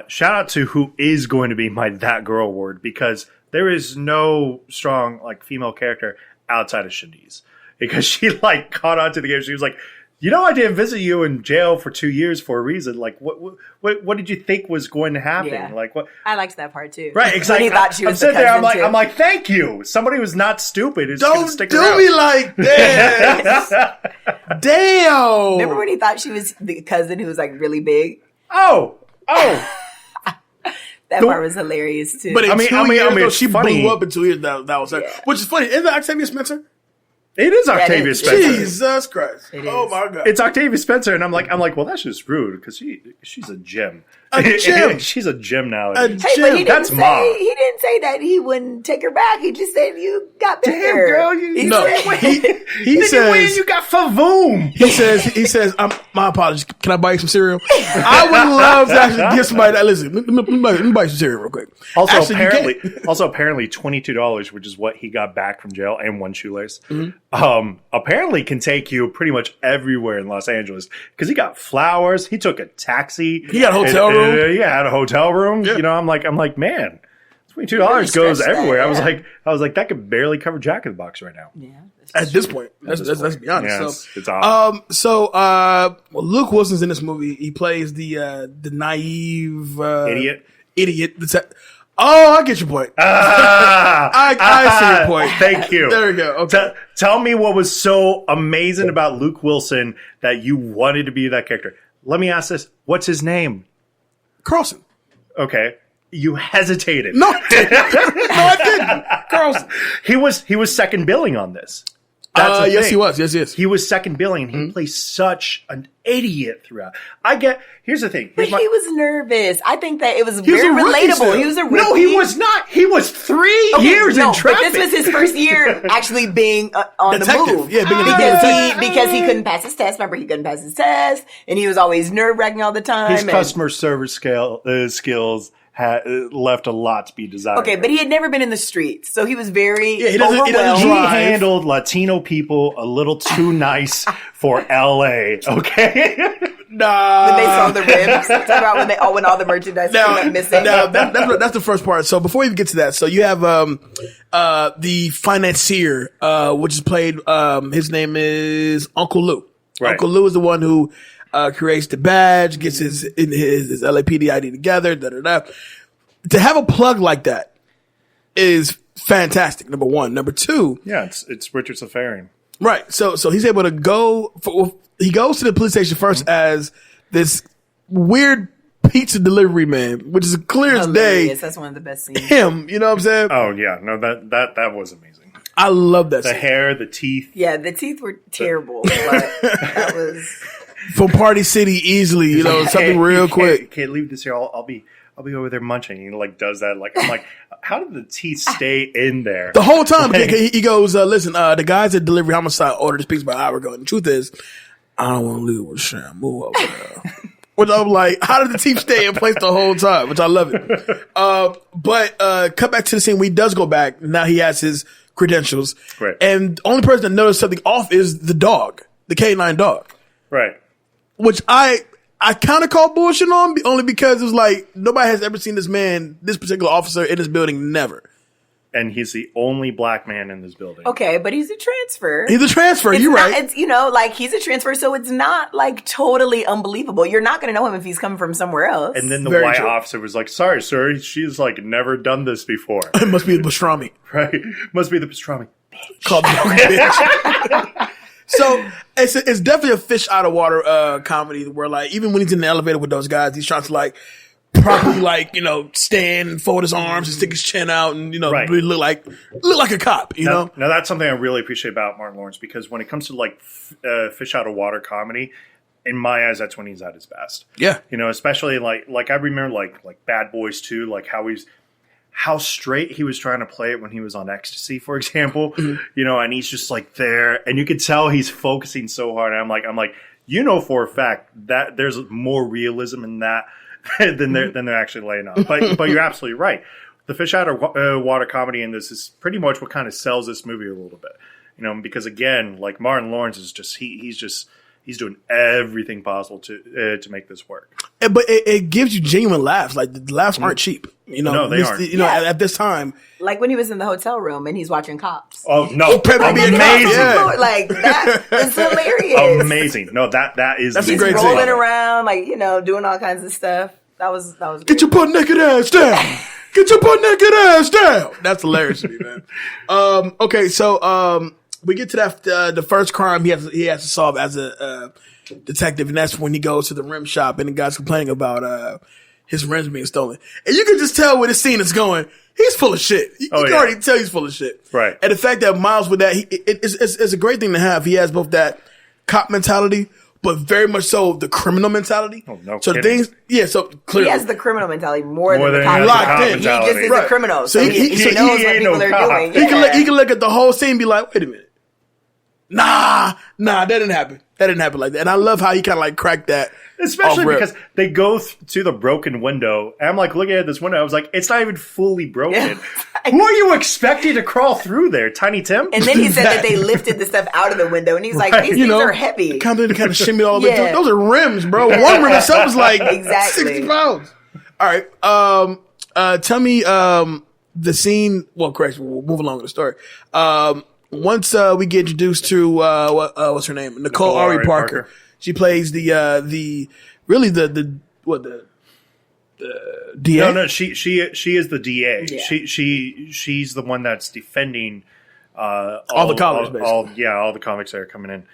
Speaker 1: shout out to who is going to be my That Girl award, because there is no strong female character outside of Shanice, because she caught on to the game. She was like, I didn't visit you in jail for 2 years for a reason. What did you think was going to happen?
Speaker 3: Yeah.
Speaker 1: What?
Speaker 3: I liked that part too.
Speaker 1: Right, exactly.
Speaker 3: When he thought she was
Speaker 1: I'm sitting there. I'm like,
Speaker 3: too.
Speaker 1: Thank you. Somebody who's not stupid is going to stick
Speaker 2: Don't
Speaker 1: around.
Speaker 2: do me like this. Damn.
Speaker 3: Remember when he thought she was the cousin who was really big?
Speaker 1: Oh.
Speaker 3: That part was hilarious too.
Speaker 2: But in 2 years,
Speaker 1: it's
Speaker 2: she
Speaker 1: funny.
Speaker 2: blew up in 2 years. That was her. Which is funny. Isn't that Octavia Spencer?
Speaker 1: It is Octavia Spencer.
Speaker 2: Jesus Christ! Oh my God!
Speaker 1: It's Octavia Spencer, and I'm like, well, that's just rude because she's a gem.
Speaker 2: A gem.
Speaker 1: She's a gem now.
Speaker 3: Hey, but he didn't say that he wouldn't take her back. He just said you got better.
Speaker 1: Damn, girl, he says you got favoom.
Speaker 2: He says, my apologies. Can I buy you some cereal? I would love to actually get somebody that listen. Let me buy you some cereal real quick.
Speaker 1: Also,
Speaker 2: actually,
Speaker 1: apparently $22, which is what he got back from jail, and one shoelace.
Speaker 2: Mm-hmm.
Speaker 1: Apparently can take you pretty much everywhere in Los Angeles because he got flowers. He took a taxi.
Speaker 2: He got a hotel room.
Speaker 1: Had a hotel room.
Speaker 2: Yeah.
Speaker 1: I'm like, man, $22 goes everywhere. I was like, that could barely cover Jack in the Box right now.
Speaker 3: Yeah.
Speaker 2: At this point, let's be honest.
Speaker 1: Yeah, it's odd.
Speaker 2: Luke Wilson's in this movie. He plays the naive idiot. I get your point. I see your point.
Speaker 1: Thank you.
Speaker 2: There we go. Okay.
Speaker 1: Tell me what was so amazing about Luke Wilson that you wanted to be that character. Let me ask this. What's his name?
Speaker 2: Carlson.
Speaker 1: Okay. You hesitated.
Speaker 2: No, I didn't. Carlson.
Speaker 1: He was second billing on this.
Speaker 2: Yes, he was. Yes.
Speaker 1: He was second billing. He plays such an idiot throughout. Here's the thing.
Speaker 3: But he was nervous. I think that it was
Speaker 2: was
Speaker 3: very
Speaker 2: a rookie
Speaker 3: relatable.
Speaker 2: still.
Speaker 3: He was a rookie.
Speaker 1: No, he was not. He was 3 years in traffic.
Speaker 3: But this was his first year actually being on
Speaker 2: Detective.
Speaker 3: the move.
Speaker 2: Yeah, being a
Speaker 3: because he couldn't pass his test. Remember, he couldn't pass his test, and he was always nerve-wracking all the time.
Speaker 1: His customer service skills left a lot to be desired.
Speaker 3: Okay, but he had never been in the streets, so he was very
Speaker 2: he doesn't
Speaker 3: overwhelmed.
Speaker 1: He
Speaker 2: drive.
Speaker 1: handled Latino people a little too nice for LA. Okay.
Speaker 2: Nah.
Speaker 3: When they saw the ribs, talk about when all the merchandise went missing.
Speaker 2: Now that's the first part. So before we even get to that, so you have the financier, which is played. His name is Uncle Lou.
Speaker 1: Right.
Speaker 2: Uncle Lou is the one who creates the badge, gets his LAPD ID together. To have a plug like that is fantastic. Number one. Number two.
Speaker 1: Yeah, it's Richard Safarian.
Speaker 2: Right. So he's able to go. He goes to the police station first as this weird pizza delivery man, which is clear as day.
Speaker 3: That's one of the best scenes.
Speaker 2: Him, you know what I'm saying?
Speaker 1: Oh yeah, no, that was amazing.
Speaker 2: I love that.
Speaker 1: The hair, the teeth.
Speaker 3: Yeah, the teeth were terrible, but that was
Speaker 2: from Party City easily. Something real quick.
Speaker 1: Can't leave this here. I'll be over there munching. Does that. I'm like, how did the teeth stay in there
Speaker 2: the whole time? He goes, listen, the guys at Delivery Homicide ordered this pizza about an hour ago. And the truth is, I don't want to leave with shampoo over there. Which I'm like, how did the teeth stay in place the whole time? Which I love it. But cut back to the scene where he does go back. Now he has his credentials.
Speaker 1: Right.
Speaker 2: And the only person that noticed something off is the dog, the canine dog.
Speaker 1: Right.
Speaker 2: Which I kind of call bullshit on, only because it was like, nobody has ever seen this particular officer in this building, never.
Speaker 1: And he's the only black man in this building.
Speaker 3: okay, but he's a transfer.
Speaker 2: He's a transfer. You're right.
Speaker 3: It's he's a transfer, so it's not totally unbelievable. You're not going to know him if he's coming from somewhere else.
Speaker 1: And then the
Speaker 2: Very
Speaker 1: white
Speaker 2: true.
Speaker 1: officer was like, "Sorry, sir, she's never done this before."
Speaker 2: It must be the pastrami.
Speaker 1: Right? Must be the pastrami.
Speaker 2: Called the dog bitch. So it's definitely a fish out of water comedy where like even when he's in the elevator with those guys, he's trying to like properly like stand and fold his arms and stick his chin out and really look like a cop. Now
Speaker 1: that's something I really appreciate about Martin Lawrence, because when it comes to like fish out of water comedy, in my eyes, that's when he's at his best.
Speaker 2: Yeah,
Speaker 1: especially like I remember like Bad Boys 2, like how straight he was trying to play it when he was on ecstasy, for example, and he's just like there, and you could tell he's focusing so hard. And I'm like, for a fact that there's more realism in that than they're actually laying on. But you're absolutely right. The fish out of water comedy in this is pretty much what kind of sells this movie a little bit, because again, like Martin Lawrence is just he's doing everything possible to make this work.
Speaker 2: But it gives you genuine laughs. Like the laughs aren't cheap.
Speaker 1: No, they aren't.
Speaker 2: At this time,
Speaker 3: like when he was in the hotel room and he's watching Cops.
Speaker 1: Oh no, amazing!
Speaker 3: Yeah. Like that is hilarious.
Speaker 1: Amazing. No, that's
Speaker 2: a great
Speaker 3: rolling
Speaker 2: scene.
Speaker 3: Around, like doing all kinds of stuff. That was great.
Speaker 2: Get your butt naked ass down. Get your butt naked ass down. That's hilarious to me, man. Okay, so we get to that the first crime he has to solve as a detective, and that's when he goes to the rim shop and the guy's complaining about his rims being stolen. And you can just tell where the scene is going. He's full of shit. You can already tell he's full of shit.
Speaker 1: Right.
Speaker 2: And the fact that Miles with that, it's a great thing to have. He has both that cop mentality, but very much so the criminal mentality.
Speaker 1: Oh, no
Speaker 2: so
Speaker 1: kidding.
Speaker 2: so clearly.
Speaker 3: He has the criminal mentality more than the
Speaker 1: he
Speaker 3: cop
Speaker 1: has the
Speaker 2: Locked
Speaker 1: cop
Speaker 2: in.
Speaker 3: He just is
Speaker 1: mentality.
Speaker 3: a criminal.
Speaker 2: So
Speaker 3: So he knows what people are doing.
Speaker 2: He can look at the whole scene and be like, wait a minute. Nah, that didn't happen. That didn't happen like that. And I love how he kind of like cracked that.
Speaker 1: Especially because they go to the broken window. And I'm like looking at this window. I was like, it's not even fully broken.
Speaker 3: Yeah.
Speaker 1: Who are you expecting to crawl through there? Tiny Tim?
Speaker 3: And then he said that they lifted the stuff out of the window. And he's like, these things are heavy.
Speaker 2: Kind of shimmy all the way through. Those are rims, bro. One rim itself is like
Speaker 3: Exactly.
Speaker 2: 60 pounds. All right. Tell me the scene. Well, correct. We'll move along with the story. Once we get introduced to what's her name, Nicole Ari Parker. She plays the DA.
Speaker 1: No, she is the DA.
Speaker 3: Yeah.
Speaker 1: She's the one that's defending
Speaker 2: all the convicts, basically.
Speaker 1: all the convicts that are coming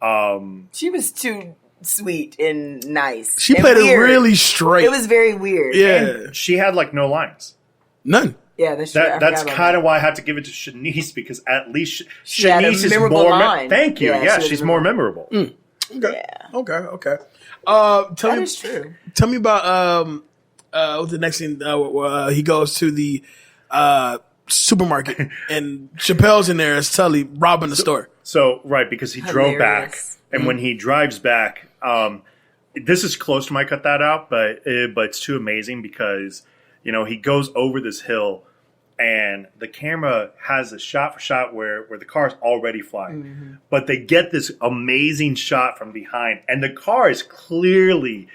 Speaker 1: in.
Speaker 3: She was too sweet and nice.
Speaker 2: She
Speaker 3: and
Speaker 2: played
Speaker 3: weird.
Speaker 2: it really straight.
Speaker 3: It was very weird.
Speaker 2: Yeah,
Speaker 1: And she had like no lines.
Speaker 2: none.
Speaker 3: Yeah, that's true.
Speaker 1: That's kind of why I had to give it to Shanice, because at least
Speaker 3: She had a
Speaker 1: Shanice is
Speaker 3: memorable
Speaker 1: more.
Speaker 3: line.
Speaker 1: Thank you.
Speaker 3: Yeah,
Speaker 1: Yeah,
Speaker 3: she was
Speaker 1: she's more memorable.
Speaker 2: Okay.
Speaker 3: Yeah.
Speaker 2: Okay.
Speaker 3: That is true.
Speaker 2: Tell me about the next scene. He goes to the supermarket and Chappelle's in there as Tully robbing the store.
Speaker 1: So right, because he drove back,
Speaker 3: Hilarious.
Speaker 1: and when he drives back, this is close to my cut that out, but it's too amazing because he goes over this hill. And the camera has a shot for shot where the car is already flying. But they get this amazing shot from behind. And the car is clearly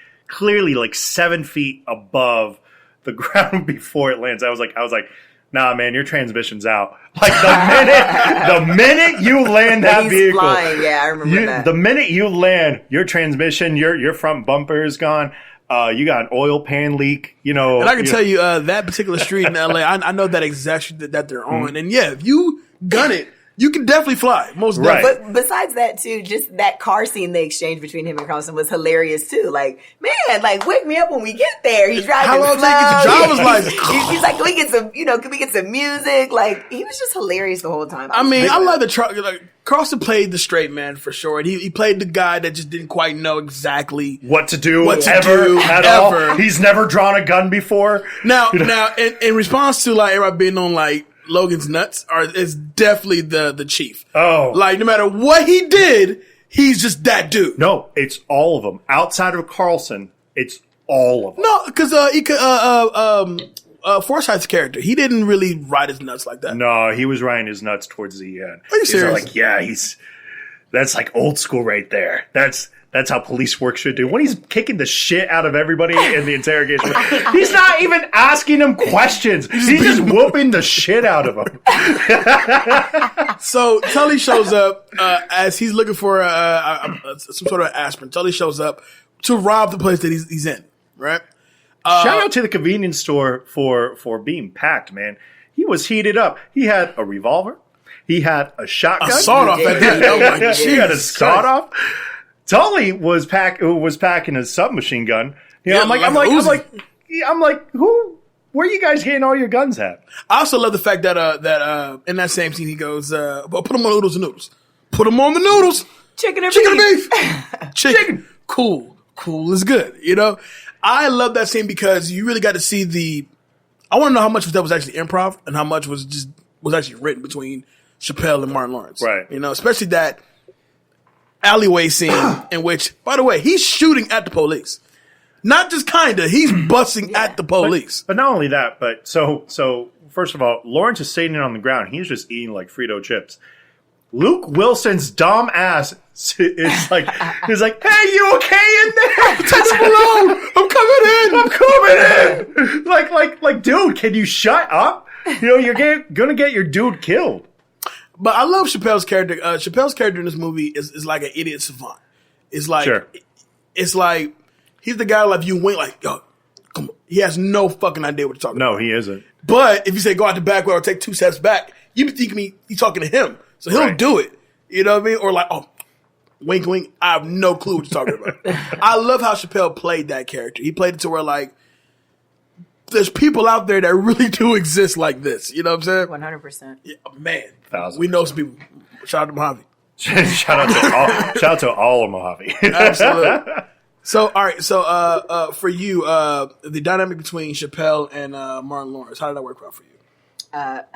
Speaker 1: like 7 feet above the ground before it lands. I was like, nah, man, your transmission's out. Like the minute you land that vehicle.
Speaker 3: Flying. Yeah, I remember that.
Speaker 1: The minute you land, your transmission, your front bumper is gone. You got an oil pan leak,
Speaker 2: And I can tell you, that particular street in LA, I know that exact street that they're on. And yeah, if you gun it, you can definitely fly. Most definitely.
Speaker 3: But besides that, too, just that car scene they exchanged between him and Carlson was hilarious, too. Like, man, wake me up when we get there. He's driving
Speaker 2: How long
Speaker 3: slow.
Speaker 2: did he get your driver's license?
Speaker 3: He's like, can we get some, can we get some music? Like, he was just hilarious the whole time.
Speaker 2: I mean, I love the truck. Carlson played the straight man for sure. And he played the guy that just didn't quite know exactly
Speaker 1: what to do
Speaker 2: ever.
Speaker 1: all. He's never drawn a gun before.
Speaker 2: Now, in response to everybody being on Logan's nuts, is definitely the chief.
Speaker 1: Oh,
Speaker 2: no matter what he did, he's just that dude.
Speaker 1: No, it's all of them. Outside of Carlson, it's all of them.
Speaker 2: No, because Forsyth's character, he didn't really ride his nuts like that.
Speaker 1: No, he was riding his nuts towards the end.
Speaker 2: Are you serious?
Speaker 1: That's like old school right there. That's how police work should do. When he's kicking the shit out of everybody in the interrogation room, he's not even asking them questions. He's just whooping the shit out of them.
Speaker 2: So Tully shows up as he's looking for some sort of aspirin. Tully shows up to rob the place that he's in, right?
Speaker 1: Shout out to the convenience store for being packed, man. He was heated up. He had a revolver. He had a shotgun.
Speaker 2: A sawed-off at that. Oh, my Jesus.
Speaker 1: He had a sawed-off. Tully was packing a submachine gun. You know, I'm like, where are you guys getting all your guns at?
Speaker 2: I also love the fact that in that same scene he goes, put them on noodles and noodles. Put them on the noodles.
Speaker 3: Chicken and
Speaker 2: beef. Chicken. Cool is good. You know, I love that scene because you really got to see I want to know how much of that was actually improv and how much was actually written between Chappelle and Martin Lawrence.
Speaker 1: Right.
Speaker 2: You know, especially that alleyway scene in which, by the way, he's shooting at the police. Not just kinda, he's busting at the police.
Speaker 1: But not only that, but so first of all, Lawrence is sitting on the ground. He's just eating like Frito chips. Luke Wilson's dumb ass is like, hey, you okay in there?
Speaker 2: Touch him alone. I'm coming in.
Speaker 1: Like, dude, can you shut up? You know, you're gonna get your dude killed.
Speaker 2: But I love Chappelle's character. Chappelle's character in this movie is like an idiot savant. It's like, it's like, he's the guy like you wink like, yo, come on. He has no fucking idea what you're talking about.
Speaker 1: No, he isn't.
Speaker 2: But if you say go out the back way or take 2 steps back, you be thinking he's talking to him. So he'll do it. You know what I mean? Or like, oh, wink, wink. I have no clue what you're talking about. I love how Chappelle played that character. He played it to where like, there's people out there that really do exist like this. You know what I'm saying?
Speaker 3: 100%.
Speaker 2: Yeah, man.
Speaker 1: 1,000%.
Speaker 2: We know some people. Shout out to Mojave.
Speaker 1: shout out to all of Mojave.
Speaker 2: Absolutely. So, all right. So, for you, the dynamic between Chappelle and Martin Lawrence, how did that work out for you?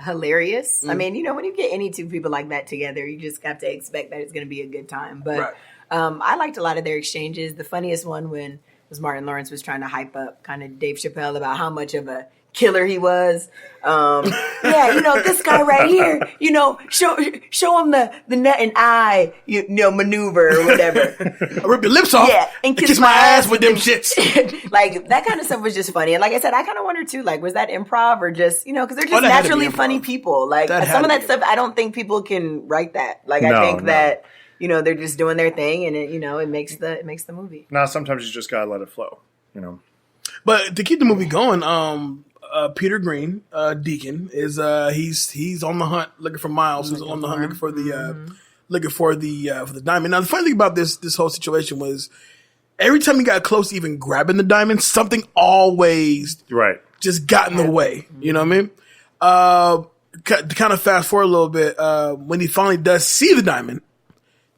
Speaker 3: Hilarious. I mean, you know, when you get any two people like that together, you just have to expect that it's going to be a good time. But I liked a lot of their exchanges. The funniest one was Martin Lawrence was trying to hype up kind of Dave Chappelle about how much of a killer he was. Yeah, you know, this guy right here, you know, show him the net and eye, you know, maneuver or whatever.
Speaker 2: I rip your lips off and kiss my ass with them shits.
Speaker 3: Like, that kind of stuff was just funny. And like I said, I kind of wonder too, like, was that improv or just, you know, because they're just naturally funny people. Like, some of that stuff, I don't think people can write that. Like, I think that, you know, they're just doing their thing and it, you know, it makes the movie.
Speaker 1: No, sometimes you just gotta let it flow, you know.
Speaker 2: But to keep the movie going, Peter Green, Deacon, is he's on the hunt looking for Miles, who's on the hunt looking for the diamond. Now the funny thing about this whole situation was every time he got close to even grabbing the diamond, something always just got in the way. You know what I mean? To kind of fast forward a little bit, when he finally does see the diamond,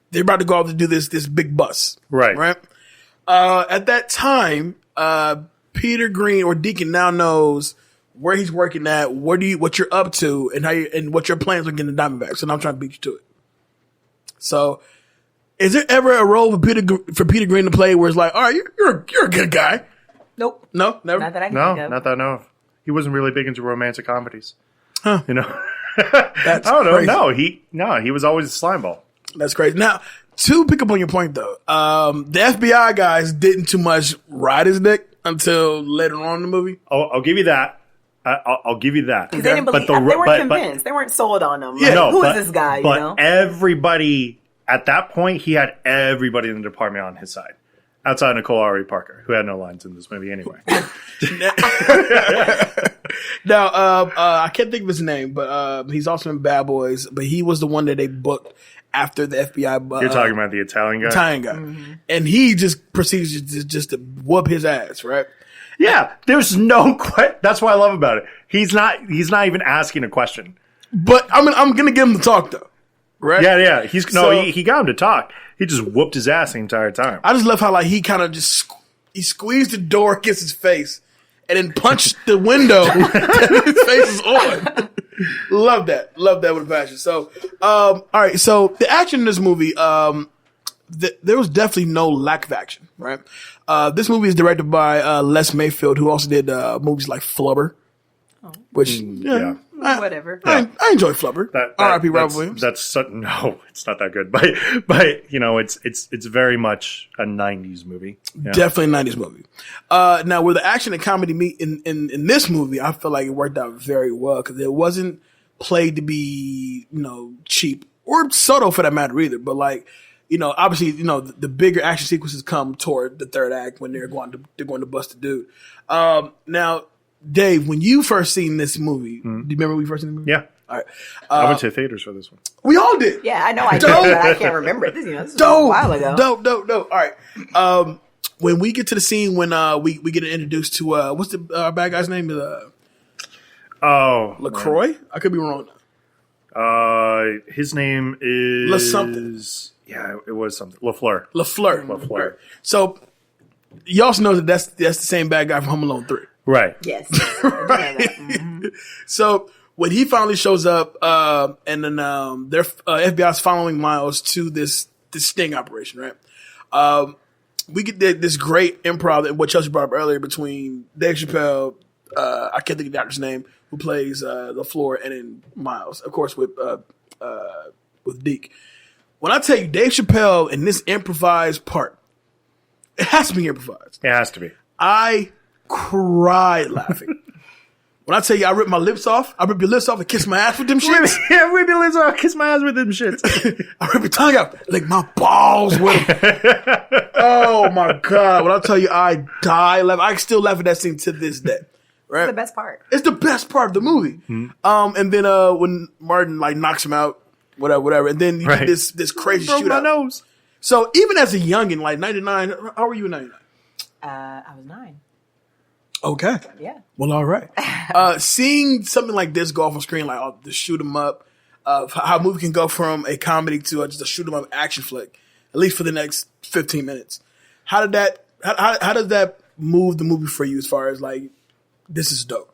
Speaker 2: they're about to go out to do this big bust. Right. At that time, Peter Green or Deacon now knows where he's working at, what you're up to, and what your plans are getting the Diamondbacks. So now I'm trying to beat you to it. So, is there ever a role for Peter Green to play where it's like, all right, you're a good guy?
Speaker 3: Nope.
Speaker 2: No, never.
Speaker 3: Not that I can
Speaker 1: No,
Speaker 3: think of.
Speaker 1: not that I know of. He wasn't really big into romantic comedies.
Speaker 2: Huh?
Speaker 1: You know,
Speaker 2: That's
Speaker 1: I don't know.
Speaker 2: crazy.
Speaker 1: He was always a slimeball.
Speaker 2: That's crazy. Now, to pick up on your point though, the FBI guys didn't too much ride his dick until later on in the movie.
Speaker 1: I'll give you that. I'll give you that.
Speaker 3: Because they didn't believe, they weren't convinced. They weren't sold on him. Like, who is this guy?
Speaker 1: But
Speaker 3: you know?
Speaker 1: everybody, at that point, he had everybody in the department on his side. Outside Nicole Ari Parker, who had no lines in this movie anyway.
Speaker 2: Now, I can't think of his name, but he's also in Bad Boys. But he was the one that they booked after the FBI.
Speaker 1: You're talking about the Italian guy?
Speaker 2: Italian guy. Mm-hmm. And he just proceeds just to whoop his ass, right?
Speaker 1: Yeah, there's no question. That's what I love about it. He's not even asking a question.
Speaker 2: But I'm going to get him to talk, though. Right?
Speaker 1: Yeah. He got him to talk. He just whooped his ass the entire time.
Speaker 2: I just love how like he kind of just he squeezed the door against his face and then punched the window that his face is on. Love that with a passion. So, all right. So the action in this movie, there was definitely no lack of action. Right. This movie is directed by Les Mayfield, who also did movies like Flubber, which
Speaker 3: whatever.
Speaker 2: I enjoy Flubber. R.I.P. Robert Williams.
Speaker 1: No, it's not that good. But you know, it's very much a '90s movie. Yeah.
Speaker 2: Definitely a '90s movie. Now, where the action and comedy meet in this movie, I feel like it worked out very well because it wasn't played to be cheap or subtle for that matter either. But like obviously the bigger action sequences come toward the third act when they're going to bust a dude. Now, Dave, when you first seen this movie, do you remember when you first seen the movie?
Speaker 1: Yeah.
Speaker 2: All right.
Speaker 1: I went to theaters for this one.
Speaker 2: We all did.
Speaker 3: Yeah, I know I did, but I can't remember it. This is a while ago.
Speaker 2: Dope. All right. When we get to the scene when we get introduced to what's the bad guy's name? LaCroix? Man. I could be wrong.
Speaker 1: His name is
Speaker 2: something.
Speaker 1: Yeah, it was something. LaFleur.
Speaker 2: Right. So you also know that's the same bad guy from Home Alone 3.
Speaker 1: Right.
Speaker 3: Yes. Mm-hmm.
Speaker 2: So when he finally shows up, and then their FBI's following Miles to this sting operation, right? We get this great improv that what Chelsea brought up earlier between Dave Chappelle, I can't think of the actor's name, who plays LaFleur, and then Miles, of course, with Deke. When I tell you Dave Chappelle in this improvised part, it has to be improvised.
Speaker 1: It has to be.
Speaker 2: I cried laughing. When I tell you I ripped my lips off, I rip your lips off and kiss my ass with them shits.
Speaker 1: Yeah, rip your lips off, kiss my ass with them shits.
Speaker 2: I rip your tongue out, lick my balls with them. Oh my God. When I tell you I die laughing, I still laugh at that scene to this day. Right?
Speaker 3: It's the best part.
Speaker 2: It's the best part of the movie. Mm-hmm. And then when Martin like knocks him out, whatever, and then you get this crazy shootout.
Speaker 1: My nose.
Speaker 2: So even as a youngin, like 99, how were you in 99?
Speaker 3: I was 9.
Speaker 2: Okay.
Speaker 3: Yeah.
Speaker 2: Well, all right. Seeing something like this go off on screen, like the shoot 'em up, how a movie can go from a comedy to just a shoot 'em up action flick, at least for the next 15 minutes. How does that move the movie for you as far as like, this is dope?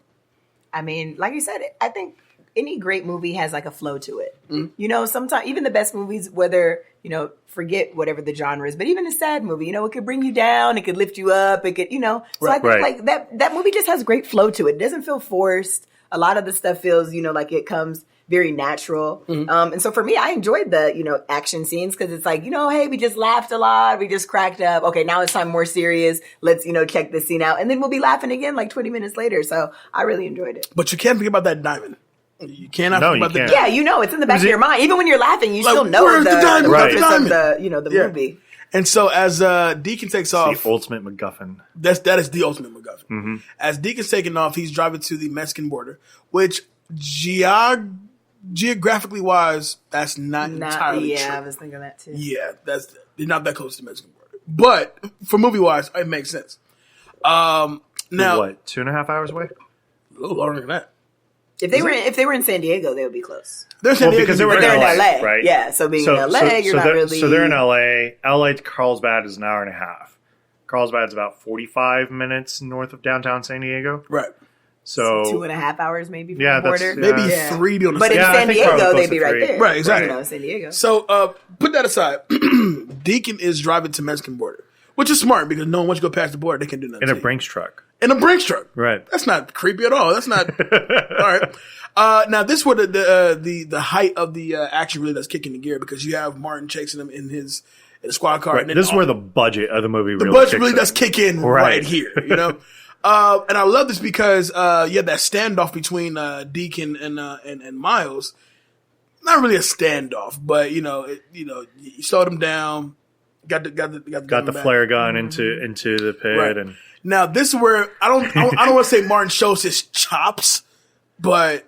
Speaker 3: I mean, like you said, I think any great movie has like a flow to it. Mm-hmm. You know, sometimes even the best movies, whether, you know, forget whatever the genre is, but even a sad movie, you know, it could bring you down, it could lift you up, it could, you know. So I think like that movie just has great flow to it. It doesn't feel forced. A lot of the stuff feels, you know, like it comes very natural. Mm-hmm. And so for me, I enjoyed the, you know, action scenes because it's like, you know, hey, we just laughed a lot. We just cracked up. Okay, now it's time more serious. Let's, you know, check this scene out. And then we'll be laughing again like 20 minutes later. So I really enjoyed it.
Speaker 2: But you can't think about that diamond. You cannot think about the diamond.
Speaker 3: Yeah, you know, it's in the back of your mind. Even when you're laughing, you still know
Speaker 2: where's the diamond?
Speaker 3: purpose of the, you know, the movie.
Speaker 2: And so as Deacon takes off,
Speaker 1: the ultimate MacGuffin.
Speaker 2: That is the ultimate MacGuffin.
Speaker 1: Mm-hmm.
Speaker 2: As Deacon's taking off, he's driving to the Mexican border, which geographically wise, that's not entirely true.
Speaker 3: Yeah, I was thinking that too.
Speaker 2: Yeah, they're not that close to the Mexican border. But for movie wise, it makes sense. Now,
Speaker 1: what, 2.5 hours away?
Speaker 2: A little longer than that.
Speaker 3: If they were in San Diego, they would be close.
Speaker 2: They're in San Diego
Speaker 1: because they're in
Speaker 3: LA,
Speaker 1: right?
Speaker 3: Yeah, so being in LA, you're not really.
Speaker 1: So they're in LA. LA to Carlsbad is an hour and a half. Carlsbad's about 45 minutes north of downtown San Diego.
Speaker 2: Right.
Speaker 1: So
Speaker 3: 2.5 hours maybe from the border.
Speaker 2: Maybe 3 on the
Speaker 3: But in San Diego, they'd be right there.
Speaker 2: Right, exactly.
Speaker 3: You know, San Diego.
Speaker 2: So put that aside. Deacon is driving to Mexican border, which is smart because no one wants to go past the border. They can do nothing.
Speaker 1: In a Brinks truck.
Speaker 2: In a Brinks truck.
Speaker 1: Right.
Speaker 2: That's not creepy at all. That's not. All right. Now this is where the height of the action really does kick into gear because you have Martin chasing him in the squad car.
Speaker 1: Right.
Speaker 2: And
Speaker 1: this is where the budget of the movie
Speaker 2: does kick in right here. You know. And I love this because you have that standoff between Deacon and Miles. Not really a standoff, but you slowed him down. Got the
Speaker 1: flare gun into the pit,
Speaker 2: right.
Speaker 1: And
Speaker 2: now this is where I don't want to say Martin shows his chops, but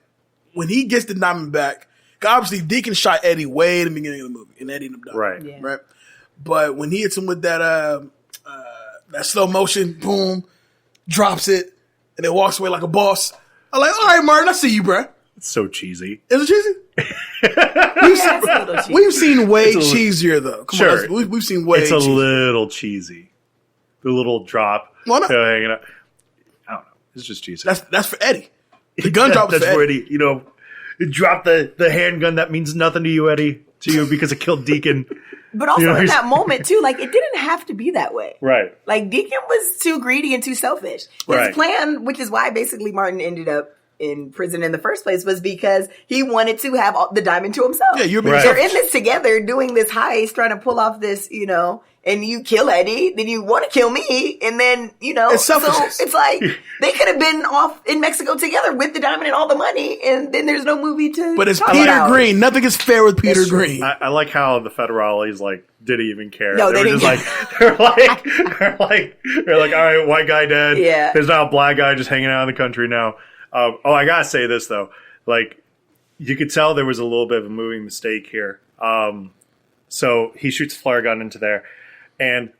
Speaker 2: when he gets the diamond back, obviously Deacon shot Eddie way in the beginning of the movie, and Eddie ended up dying.
Speaker 1: Right,
Speaker 3: yeah.
Speaker 2: Right. But when he hits him with that slow motion, boom, drops it, and then walks away like a boss. I'm like, all right, Martin, I see you, bruh.
Speaker 1: It's so cheesy.
Speaker 2: Is it cheesy? We've seen way cheesier though. Come on, we've seen way.
Speaker 1: It's a little cheesy. The little drop.
Speaker 2: Why not?
Speaker 1: Hanging out. I don't know. It's just cheesy.
Speaker 2: That's for Eddie. The gun drop is for
Speaker 1: Eddie. You know, drop the handgun. That means nothing to you, Eddie. To you because it killed Deacon.
Speaker 3: But also in that moment too, like it didn't have to be that way.
Speaker 1: Right.
Speaker 3: Like Deacon was too greedy and too selfish. His plan, which is why basically Martin ended up in prison in the first place, was because he wanted to have the diamond to himself.
Speaker 2: Yeah, you're being
Speaker 3: They're in this together, doing this heist, trying to pull off this, you know, and you kill Eddie, then you want to kill me, and then, you know,
Speaker 2: it's selfishness.
Speaker 3: So it's like they could have been off in Mexico together with the diamond and all the money, and then there's no movie to.
Speaker 2: But it's Peter Green. Nothing is fair with Peter Green.
Speaker 1: I like how the federales didn't even care.
Speaker 3: No, they didn't.
Speaker 1: They're like, all right, white guy dead.
Speaker 3: Yeah.
Speaker 1: There's now a black guy just hanging out in the country now. I gotta say this though, like you could tell there was a little bit of a moving mistake here. So he shoots a flare gun into there, and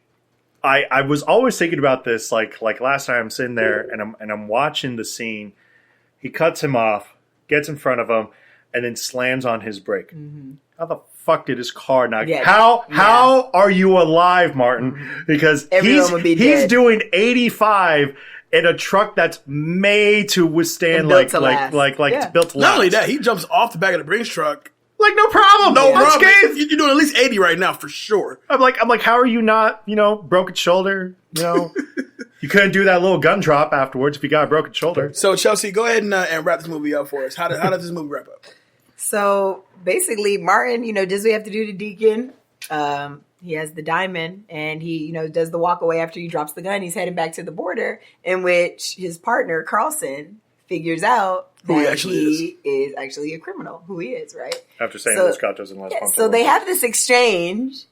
Speaker 1: I was always thinking about this. Like last time I'm sitting there and I'm watching the scene. He cuts him off, gets in front of him, and then slams on his brake. Mm-hmm. How the fuck did his car not? Yeah. How are you alive, Martin? Mm-hmm. Because he's doing 85 in a truck that's made to withstand it's built to last.
Speaker 2: Not only that, he jumps off the back of the Brinks truck.
Speaker 1: Like, no problem.
Speaker 2: No problem. You're doing at least 80 right now for sure.
Speaker 1: I'm like, how are you not, broken shoulder? You couldn't do that little gun drop afterwards if you got a broken shoulder.
Speaker 2: So, Chelsea, go ahead and wrap this movie up for us. How does this movie wrap up?
Speaker 3: So, basically, Martin, does what we have to do to Deacon. He has the diamond, and he, does the walk away after he drops the gun. He's heading back to the border, in which his partner, Carlson, figures out
Speaker 2: who he actually
Speaker 3: is actually a criminal, who he is, right?
Speaker 1: After saying Los Gatos and Las Palmas.
Speaker 3: So they have this exchange,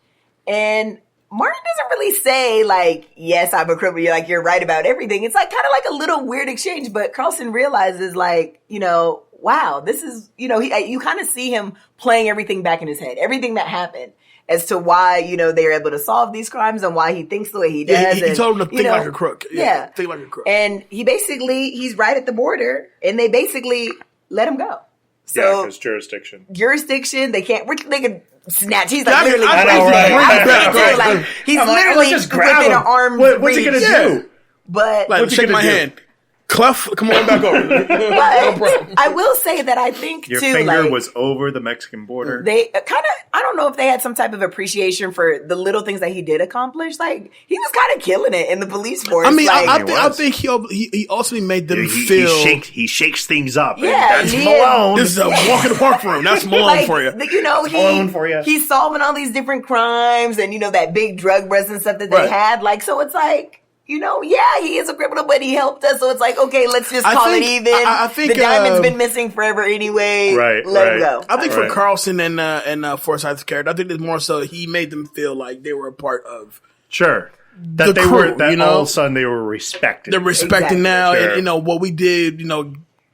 Speaker 3: and Martin doesn't really say, yes, I'm a criminal. You're right about everything. It's kind of a little weird exchange, but Carlson realizes, wow, this is, you kind of see him playing everything back in his head, everything that happened as to why, they're able to solve these crimes and why he thinks the way he does.
Speaker 2: He told him to think like a crook.
Speaker 3: Yeah.
Speaker 2: Think like a crook.
Speaker 3: And he's right at the border, and they basically let him go. So,
Speaker 1: his jurisdiction,
Speaker 3: they can snatch. He's
Speaker 2: literally,
Speaker 3: he's literally within an arm's reach.
Speaker 1: What's he gonna do?
Speaker 3: But
Speaker 2: shake my hand. Clef, come on back over.
Speaker 3: But I will say that I think
Speaker 1: your finger was over the Mexican border.
Speaker 3: They kind of, I don't know if they had some type of appreciation for the little things that he did accomplish. He was kind of killing it in the police force.
Speaker 2: I mean, I think he also made them feel
Speaker 1: he shakes things up.
Speaker 3: Yeah,
Speaker 1: that's Malone.
Speaker 2: This is a walk in the park for him. That's Malone for you.
Speaker 1: Malone for you.
Speaker 3: He's solving all these different crimes and that big drug bust and stuff that they had. So it's he is a criminal, but he helped us. So it's okay, let's just call it even.
Speaker 2: I think
Speaker 3: the diamond's been missing forever anyway. Let him go.
Speaker 2: I think for Carlson and Forsyth's character, I think it's more so he made them feel like they were a part of.
Speaker 1: Sure. That they were, all of a sudden they were respected.
Speaker 2: They're respecting now, sure. And what we did,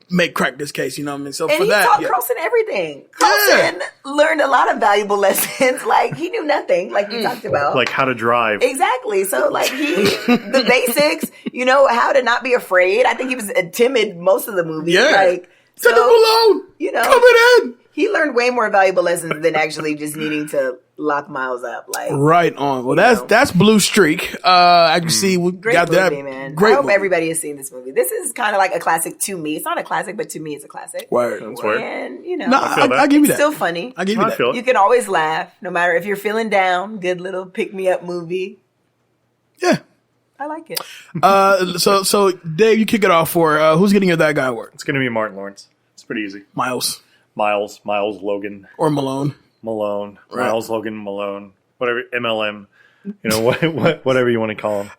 Speaker 2: make crack this case, you know what I mean? So
Speaker 3: and
Speaker 2: for that,
Speaker 3: he taught Carlson everything. Carlson learned a lot of valuable lessons. He knew nothing, you talked about.
Speaker 1: Like how to drive.
Speaker 3: Exactly. So the basics, how to not be afraid. I think he was timid most of the movie.
Speaker 2: Yeah. Send him alone. Coming in.
Speaker 3: He learned way more valuable lessons than actually just needing to lock Miles up.
Speaker 2: Right on. Well, that's Blue Streak. I can see we
Speaker 3: great
Speaker 2: got
Speaker 3: movie,
Speaker 2: that.
Speaker 3: Man.
Speaker 2: Great
Speaker 3: I hope
Speaker 2: movie.
Speaker 3: everybody has seen this movie. This is kind of like a classic to me. It's not a classic, but to me, it's a classic.
Speaker 2: Word.
Speaker 1: That's word.
Speaker 3: And
Speaker 2: I give you that.
Speaker 3: It's still funny.
Speaker 2: I give you that.
Speaker 3: You can always laugh, no matter if you're feeling down. Good little pick me up movie.
Speaker 2: Yeah.
Speaker 3: I like it.
Speaker 2: So Dave, you kick it off for who's getting your That Guy award?
Speaker 1: It's going to be Martin Lawrence. It's pretty easy.
Speaker 2: Miles
Speaker 1: Logan.
Speaker 2: Or Malone.
Speaker 1: Right. Miles Logan Malone. Whatever, MLM. Whatever you want to call him.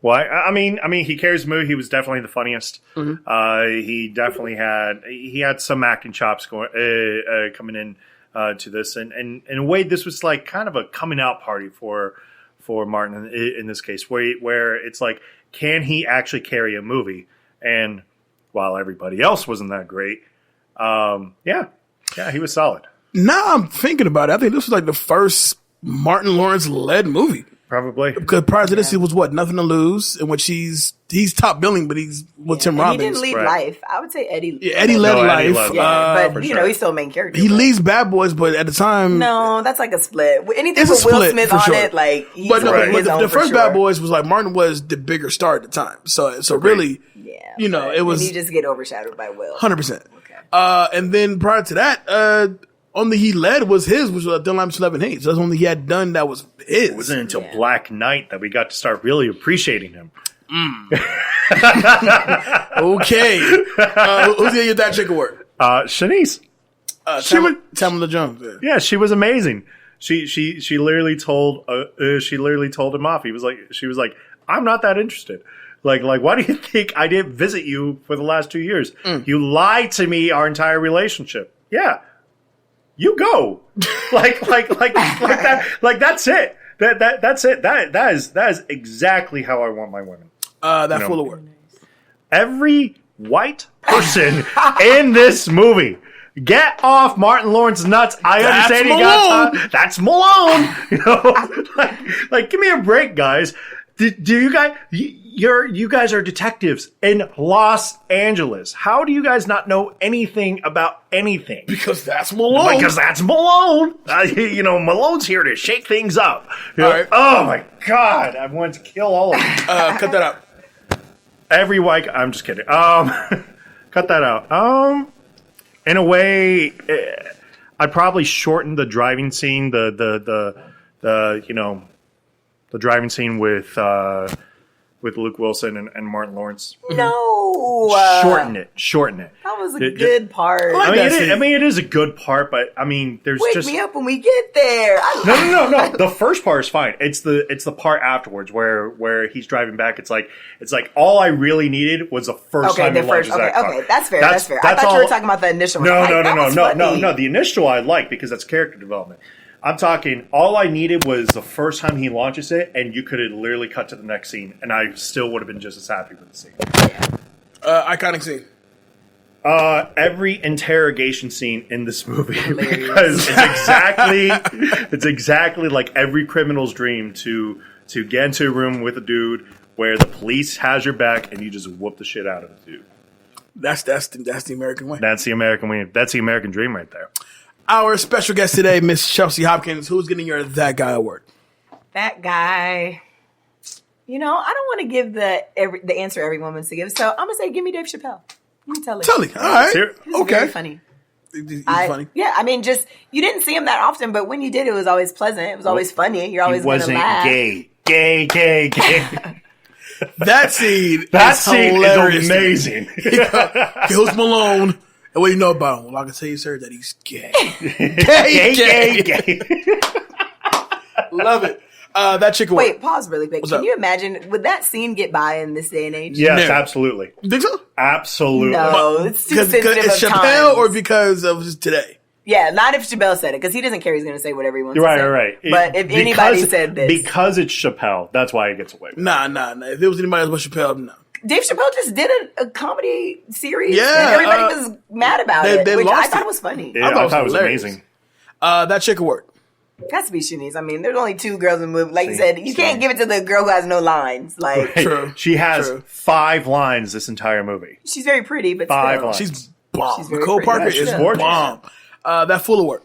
Speaker 1: Why? I mean, he carries the movie. He was definitely the funniest. Mm-hmm. He definitely had some acting chops coming in to this, and in a way, this was kind of a coming out party for Martin in this case, where it's can he actually carry a movie? And while everybody else wasn't that great, he was solid.
Speaker 2: Now I'm thinking about it. I think this was the first Martin Lawrence led movie.
Speaker 1: Probably.
Speaker 2: Because prior to this, it was Nothing to Lose, in which he's top billing, but he's with Tim Robbins.
Speaker 3: He didn't lead Life. I would say Eddie.
Speaker 2: Yeah, Eddie led Life.
Speaker 3: But he's still a main character.
Speaker 2: He leads Bad Boys, but at the time,
Speaker 3: no, that's a split. Anything with Will Smith on it, he's
Speaker 2: the first Bad Boys was Martin was the bigger star at the time. So really, it was.
Speaker 3: And you just get overshadowed by Will.
Speaker 2: 100%. Okay. And then prior to that, only he led was his, which was Dylan Lime's 11 Hate. So that's only he had done that was his.
Speaker 1: It wasn't until Black Knight that we got to start really appreciating him.
Speaker 2: Okay. Who's getting that chick award?
Speaker 1: Shanice.
Speaker 2: Tamala Jones.
Speaker 1: Yeah, she was amazing. She literally told him off. She was like, I'm not that interested. Why do you think I didn't visit you for the last 2 years? You lied to me our entire relationship. Yeah. You go. Like that. That's it. That's it. That is exactly how I want my women.
Speaker 2: Full of work.
Speaker 1: Every white person in this movie Get off Martin Lawrence's nuts. I
Speaker 2: That's
Speaker 1: understand you got that's Malone. You know, like give me a break, guys. Do you guys? You guys are detectives in Los Angeles. How do you guys not know anything about anything?
Speaker 2: Because that's Malone.
Speaker 1: Because that's Malone. You know, Malone's here to shake things up.
Speaker 2: All right.
Speaker 1: Oh my God! I want to kill all of you.
Speaker 2: Cut that out.
Speaker 1: Every white. I'm just kidding. Cut that out. In a way, I'd probably shorten the driving scene. The driving scene with Luke Wilson and Martin Lawrence.
Speaker 3: No.
Speaker 1: Shorten it.
Speaker 3: That was a good part.
Speaker 1: It is a good part, but I mean, there's
Speaker 3: Wake
Speaker 1: just
Speaker 3: me up when we get there.
Speaker 1: No. The first part is fine. It's the part afterwards where he's driving back. It's like all I really needed was the first time he launches that car.
Speaker 3: Okay, that's fair. That's fair. I thought you were talking about the initial one.
Speaker 1: No. The initial I like because that's character development. I'm talking, all I needed was the first time he launches it, and you could have literally cut to the next scene, and I still would have been just as happy with the scene.
Speaker 2: Iconic scene.
Speaker 1: Every interrogation scene in this movie, because it's exactly like every criminal's dream to get into a room with a dude where the police has your back, and you just whoop the shit out of the dude.
Speaker 2: That's the American way.
Speaker 1: That's the American way. That's the American dream right there.
Speaker 2: Our special guest today, Miss Chelsea Hopkins, who's getting your That Guy award.
Speaker 3: That guy. You know, I don't want to give the answer every woman's to give, so I'm gonna say, give me Dave Chappelle. You can tell it.
Speaker 2: Tell me. All right.
Speaker 3: He's very funny.
Speaker 2: He's funny.
Speaker 3: Yeah, I mean, just you didn't see him that often, but when you did, it was always pleasant. It was always funny. You're always going to laugh.
Speaker 1: Gay.
Speaker 2: That scene
Speaker 1: is amazing.
Speaker 2: Kills Malone. And what do you know about him? Well, I can tell you, sir, that he's gay. Gay. Love it. That chick.
Speaker 3: Wait, pause really quick. Can you imagine? Would that scene get by in this day and age?
Speaker 1: Yes, absolutely.
Speaker 2: Think so?
Speaker 1: Absolutely.
Speaker 3: No, it's too sensitive
Speaker 2: it's
Speaker 3: of
Speaker 2: Chappelle
Speaker 3: times.
Speaker 2: or because of just today?
Speaker 3: Yeah, not if Chappelle said it, because he doesn't care. He's going to say whatever he wants to say.
Speaker 1: Right.
Speaker 3: But if anybody said this.
Speaker 1: Because it's Chappelle, that's why it gets away with it.
Speaker 2: Nah. If it was anybody else but Chappelle, no.
Speaker 3: Dave Chappelle just did a comedy series.
Speaker 2: Yeah,
Speaker 3: and everybody was mad about it, which I thought was funny.
Speaker 1: Yeah, I thought it was amazing.
Speaker 2: That chick award.
Speaker 3: It has to be Shanice. I mean, there's only two girls in the movie. Like you said, you can't give it to the girl who has no lines. Like,
Speaker 2: True.
Speaker 1: She has 5 lines this entire movie.
Speaker 3: She's very pretty, but
Speaker 1: 5
Speaker 3: still.
Speaker 1: lines.
Speaker 2: She's bomb.
Speaker 3: She's very
Speaker 2: Nicole
Speaker 3: pretty.
Speaker 2: Parker
Speaker 1: She's
Speaker 2: is
Speaker 1: gorgeous.
Speaker 2: bomb. That Full award.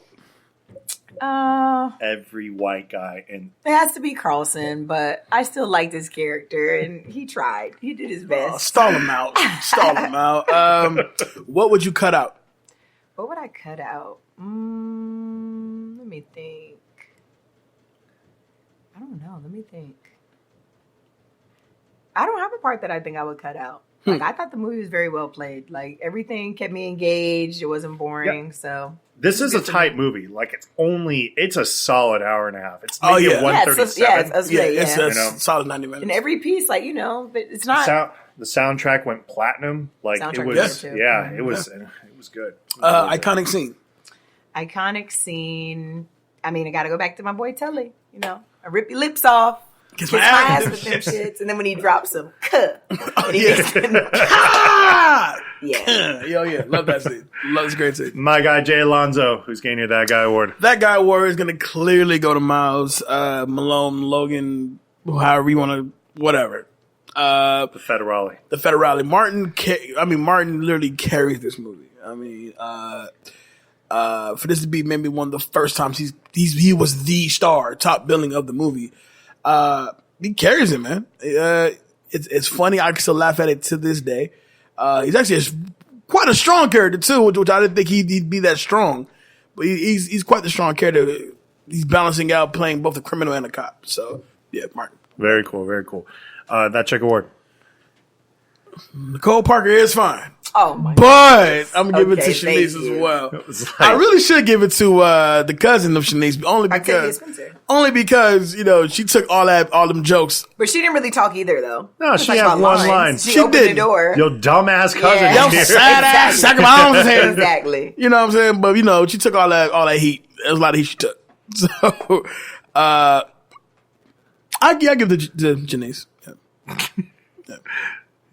Speaker 1: Every white guy in
Speaker 3: It has to be Carlson, but I still liked his character, and he tried. He did his best.
Speaker 2: Stall him out. What would you cut out?
Speaker 3: What would I cut out? Let me think. I don't know. Let me think. I don't have a part that I think I would cut out. Like, I thought the movie was very well played. Like, everything kept me engaged. It wasn't boring. Yep. So
Speaker 1: this is a tight movie. Like, it's a solid hour and a half. It's maybe a 137.
Speaker 2: It's a solid 90 minutes.
Speaker 3: And every piece, like, but it's not.
Speaker 1: The soundtrack went platinum. Like, it was. Yeah, it was. It was good.
Speaker 2: Iconic scene.
Speaker 3: Iconic scene. I mean, I got to go back to my boy Tully. You know, I rip your lips off. Kiss my ass with them shits, and then when he drops them, and he makes them,
Speaker 2: yeah, love that scene. Love this great scene.
Speaker 1: My guy Jay Alonso, who's getting That Guy award.
Speaker 2: That Guy award is going to clearly go to Miles, Malone, Logan, however you want to, whatever.
Speaker 1: The Federale.
Speaker 2: Martin literally carries this movie. I mean, for this to be maybe one of the first times he was the star, top billing of the movie. He carries it, man. It's funny. I can still laugh at it to this day. He's actually quite a strong character too, which I didn't think he'd be that strong. But he's quite the strong character. He's balancing out playing both the criminal and the cop. So yeah, Martin.
Speaker 1: Very cool. Very cool. That chick award.
Speaker 2: Nicole Parker is fine.
Speaker 3: Oh my!
Speaker 2: But I'm gonna give it to Shanice as well. I really should give it to the cousin of Shanice, only because she took all them jokes.
Speaker 3: But she didn't really talk either, though.
Speaker 1: No, she had one line.
Speaker 3: She opened the door.
Speaker 1: Your dumbass cousin.
Speaker 2: Yo, sad ass, sack of bones here.
Speaker 3: Exactly.
Speaker 2: You know what I'm saying? But she took all that heat. There was a lot of heat she took. So, I give it to Janice. Yeah.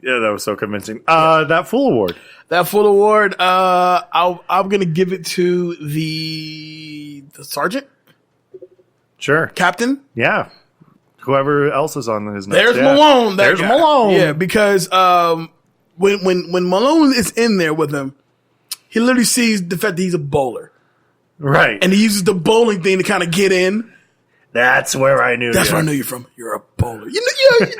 Speaker 1: Yeah, that was so convincing. That Fool Award.
Speaker 2: That Full Award, I'm going to give it to the sergeant.
Speaker 1: Sure.
Speaker 2: Captain.
Speaker 1: Yeah. Whoever else is on his
Speaker 2: There's Malone.
Speaker 1: There's Malone.
Speaker 2: Yeah, because when Malone is in there with him, he literally sees the fact that he's a bowler.
Speaker 1: Right.
Speaker 2: And he uses the bowling thing to kind of get in.
Speaker 1: That's where I knew
Speaker 2: That's where I knew you're from. You're a bowler. You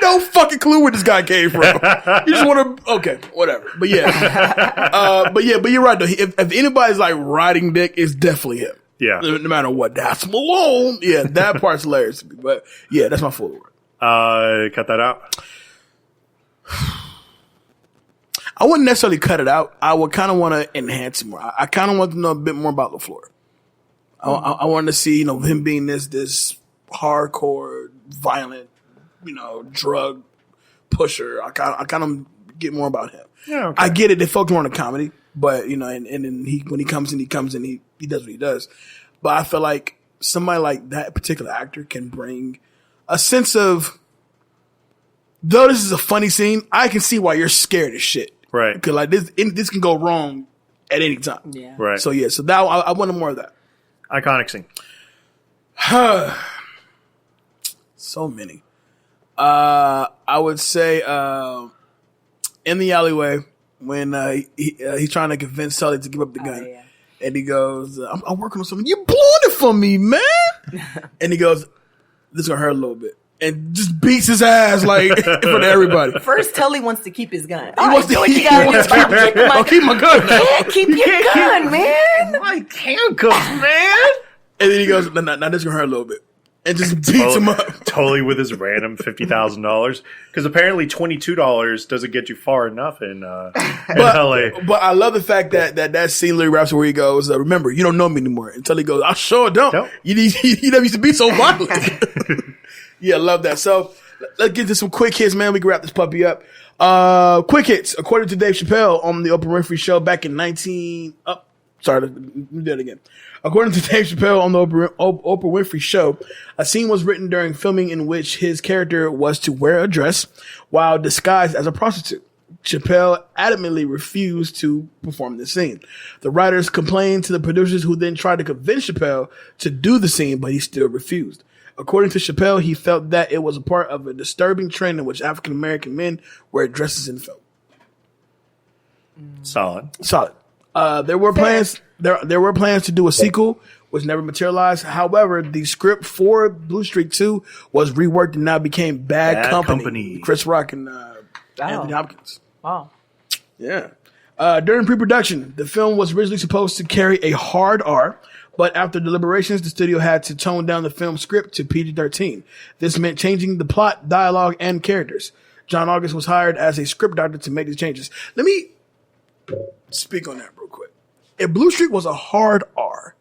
Speaker 2: no fucking clue where this guy came from. You just want to, okay, whatever. But yeah. But you're right though. If anybody's like riding dick, it's definitely him.
Speaker 1: Yeah.
Speaker 2: No matter what. That's Malone. Yeah, that part's hilarious to me. But yeah, that's my full award.
Speaker 1: Cut that out.
Speaker 2: I wouldn't necessarily cut it out. I would kind of want to enhance it more. I kind of want to know a bit more about LaFleur. I wanted to see, him being this hardcore, violent, drug pusher. I kind of get more about him.
Speaker 1: Yeah, okay.
Speaker 2: I get it. They focus more on the comedy, but and then when he comes in, he does what he does. But I feel like somebody like that particular actor can bring a sense of, though this is a funny scene, I can see why you're scared as shit.
Speaker 1: Right.
Speaker 2: Because like this can go wrong at any time.
Speaker 3: Yeah.
Speaker 2: So
Speaker 1: Right.
Speaker 2: so that I wanted more of that.
Speaker 1: Iconic scene.
Speaker 2: So many. I would say in the alleyway when he's trying to convince Sully to give up the gun.
Speaker 3: Yeah.
Speaker 2: And he goes, I'm working on something. You're blowing it for me, man. And he goes, this is going to hurt a little bit. And just beats his ass like in front of everybody.
Speaker 3: First, Tully wants to keep his gun.
Speaker 2: He wants to
Speaker 3: keep
Speaker 2: keep my gun.
Speaker 3: Can't keep your gun, man.
Speaker 1: Like handcuffs, man.
Speaker 2: And then he goes, now this is going to hurt a little bit. And just beats him up.
Speaker 1: Totally with his random $50,000. Because apparently $22 doesn't get you far enough in LA.
Speaker 2: But I love the fact that scene literally wraps where he goes, remember, you don't know me anymore. Until he goes, I sure don't.
Speaker 1: Nope.
Speaker 2: You never used to be so violent. Yeah, love that. So let's get to some quick hits, man. We can wrap this puppy up. Quick hits. According to Dave Chappelle on the Oprah Winfrey Show back in let me do it again. According to Dave Chappelle on the Oprah Winfrey Show, a scene was written during filming in which his character was to wear a dress while disguised as a prostitute. Chappelle adamantly refused to perform the scene. The writers complained to the producers, who then tried to convince Chappelle to do the scene, but he still refused. According to Chappelle, he felt that it was a part of a disturbing trend in which African American men wear dresses in film.
Speaker 1: Solid.
Speaker 2: There were plans. There were plans to do a sequel, which never materialized. However, the script for Blue Streak 2 was reworked and now became Bad Company. Chris Rock and Anthony Hopkins.
Speaker 3: Wow.
Speaker 2: Yeah. During pre-production, the film was originally supposed to carry a hard R, but after deliberations, the studio had to tone down the film script to PG-13. This meant changing the plot, dialogue, and characters. John August was hired as a script doctor to make these changes. Let me speak on that real quick. If Blue Streak was a hard R,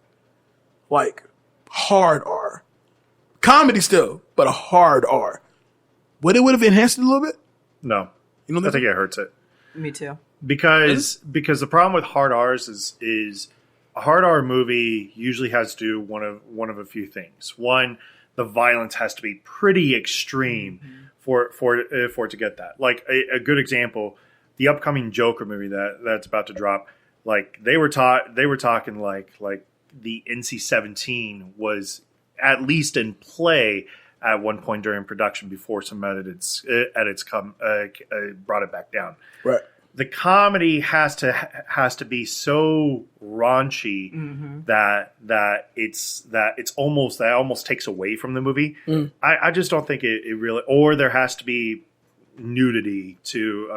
Speaker 2: like hard R, comedy still, but a hard R, would it have enhanced it a little bit?
Speaker 1: No.
Speaker 2: You know,
Speaker 1: I think it hurts it.
Speaker 3: Me too.
Speaker 1: Because the problem with hard R's is a hard R movie usually has to do one of a few things. One, the violence has to be pretty extreme for it to get that. Like a good example, the upcoming Joker movie that's about to drop. Like they were talking like the NC-17 was at least in play at one point during production before some edits brought it back down.
Speaker 2: Right.
Speaker 1: The comedy has to be so raunchy that it almost takes away from the movie. I just don't think it really, or there has to be nudity to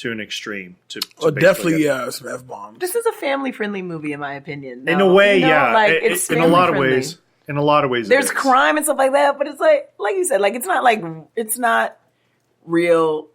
Speaker 1: an extreme to
Speaker 2: definitely some F-bombs.
Speaker 3: This is a family-friendly movie, in my opinion.
Speaker 1: In a way, yeah.
Speaker 3: Like, it's
Speaker 1: in a lot of ways. In a lot of ways,
Speaker 3: there's crime and stuff like that, but it's like you said, like it's not real.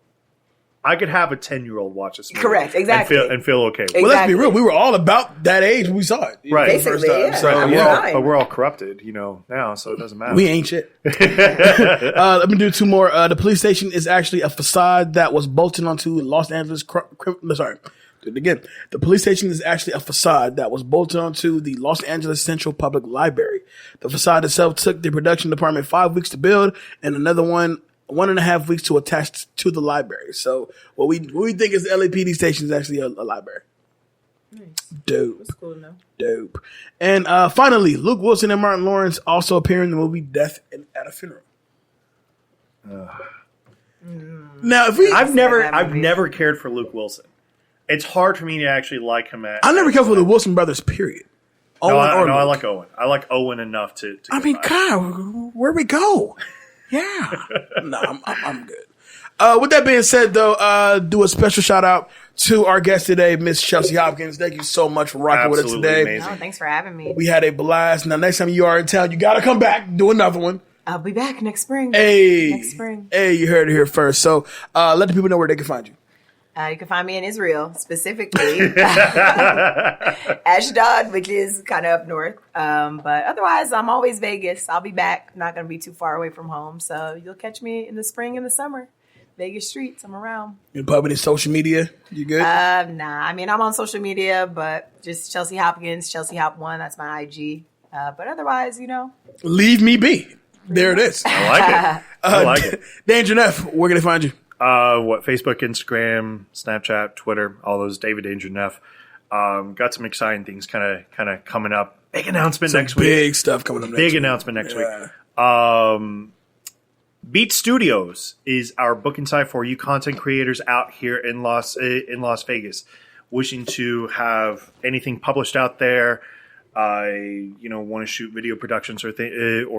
Speaker 1: I could have a 10-year-old watch this movie.
Speaker 3: Correct, exactly.
Speaker 1: And feel okay.
Speaker 3: Exactly.
Speaker 2: Well, let's be real. We were all about that age when we saw it.
Speaker 1: Right.
Speaker 3: Basically, yeah.
Speaker 2: So,
Speaker 1: but we're all corrupted, now, so it doesn't matter.
Speaker 2: We ain't shit. Let me do two more. The police station is actually a facade that was bolted onto Los Angeles. Do it again. The police station is actually a facade that was bolted onto the Los Angeles Central Public Library. The facade itself took the production department 5 weeks to build, and another one 1.5 weeks to attach to the library. So what we think is the LAPD station is actually a library.
Speaker 3: Nice.
Speaker 2: Dope.
Speaker 3: That's cool to know.
Speaker 2: Dope. And finally, Luke Wilson and Martin Lawrence also appear in the movie Death at a Funeral. Now,
Speaker 1: I've never cared for Luke Wilson. It's hard for me to actually like him.
Speaker 2: I never cared for the Wilson brothers. Period.
Speaker 1: I like Owen. I like Owen enough to
Speaker 2: I mean, God, where we go? Yeah. No, I'm good. With that being said, though, do a special shout out to our guest today, Miss Chelsea Hopkins. Thank you so much for rocking with us today.
Speaker 1: Amazing.
Speaker 3: No, thanks for having me.
Speaker 2: We had a blast. Now, next time you are in town, you got to come back and do another one.
Speaker 3: I'll be back next spring.
Speaker 2: Hey.
Speaker 3: Next spring.
Speaker 2: Hey, you heard it here first. So let the people know where they can find you.
Speaker 3: You can find me in Israel, specifically Ashdod, which is kind of up north. But otherwise, I'm always Vegas. I'll be back. Not going to be too far away from home. So you'll catch me in the spring and the summer. Vegas streets. I'm around.
Speaker 2: You put any social media? You good?
Speaker 3: Nah. I mean, I'm on social media, but just Chelsea Hopkins, Chelsea Hop 1. That's my IG. But otherwise,
Speaker 2: Leave me be. There it is.
Speaker 1: I like it. I like it.
Speaker 2: Danger Neff, where can they find you?
Speaker 1: Facebook, Instagram, Snapchat, Twitter, all those. David Danger Neff. Got some exciting things kind of coming up. Big announcement next week.
Speaker 2: Big stuff coming up next week.
Speaker 1: Big announcement next week. Beat Studios is our booking site for you content creators out here in Las Vegas, wishing to have anything published out there. Want to shoot video productions or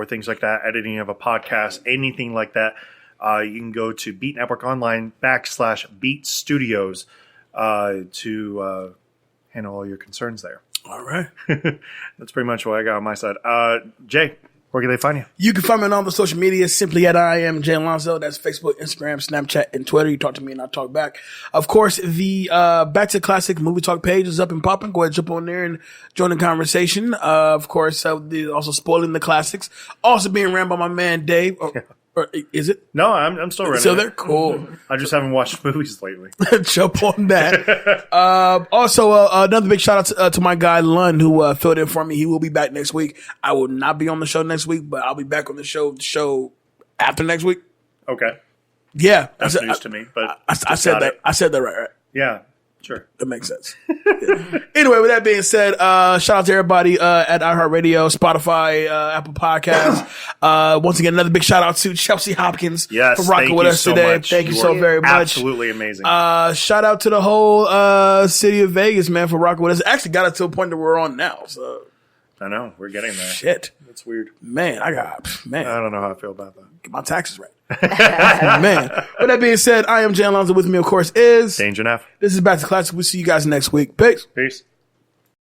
Speaker 1: things like that, editing of a podcast, anything like that. You can go to Beat Network Online /Beat Studios to handle all your concerns there.
Speaker 2: All right.
Speaker 1: That's pretty much what I got on my side. Jay, where can they find you?
Speaker 2: You can find me on all the social media simply at I am Jay Alonso. That's Facebook, Instagram, Snapchat, and Twitter. You talk to me and I talk back. Of course, the Back to Classic Movie Talk page is up and popping. Go ahead, jump on there and join the conversation. Of course, also spoiling the classics. Also being ran by my man Dave. Or is it?
Speaker 1: No, I'm still running.
Speaker 2: So they're cool.
Speaker 1: I just haven't watched movies lately.
Speaker 2: Jump on that. Also, another big shout out to my guy Lund who filled in for me. He will be back next week. I will not be on the show next week, but I'll be back on the show after next week.
Speaker 1: Okay.
Speaker 2: Yeah,
Speaker 1: that's news to me. But
Speaker 2: I said that. I said that right.
Speaker 1: Yeah. Sure.
Speaker 2: That makes sense. Yeah. Anyway, with that being said, shout out to everybody at iHeartRadio, Spotify, Apple Podcasts. Once again, another big shout out to Chelsea Hopkins for rocking with us today. Thank you so very much.
Speaker 1: Absolutely amazing.
Speaker 2: Shout out to the whole city of Vegas, man, for rocking with us. Actually got it to a point that we're on now. So
Speaker 1: I know. We're getting there.
Speaker 2: Shit.
Speaker 1: That's weird.
Speaker 2: Man, I
Speaker 1: don't know how I feel about that.
Speaker 2: Get my taxes right. Man. With that being said, I am Jay Alonso. With me, of course, is
Speaker 1: Danger Neff.
Speaker 2: This is Back to Classic. We'll see you guys next week. Peace.
Speaker 1: Peace.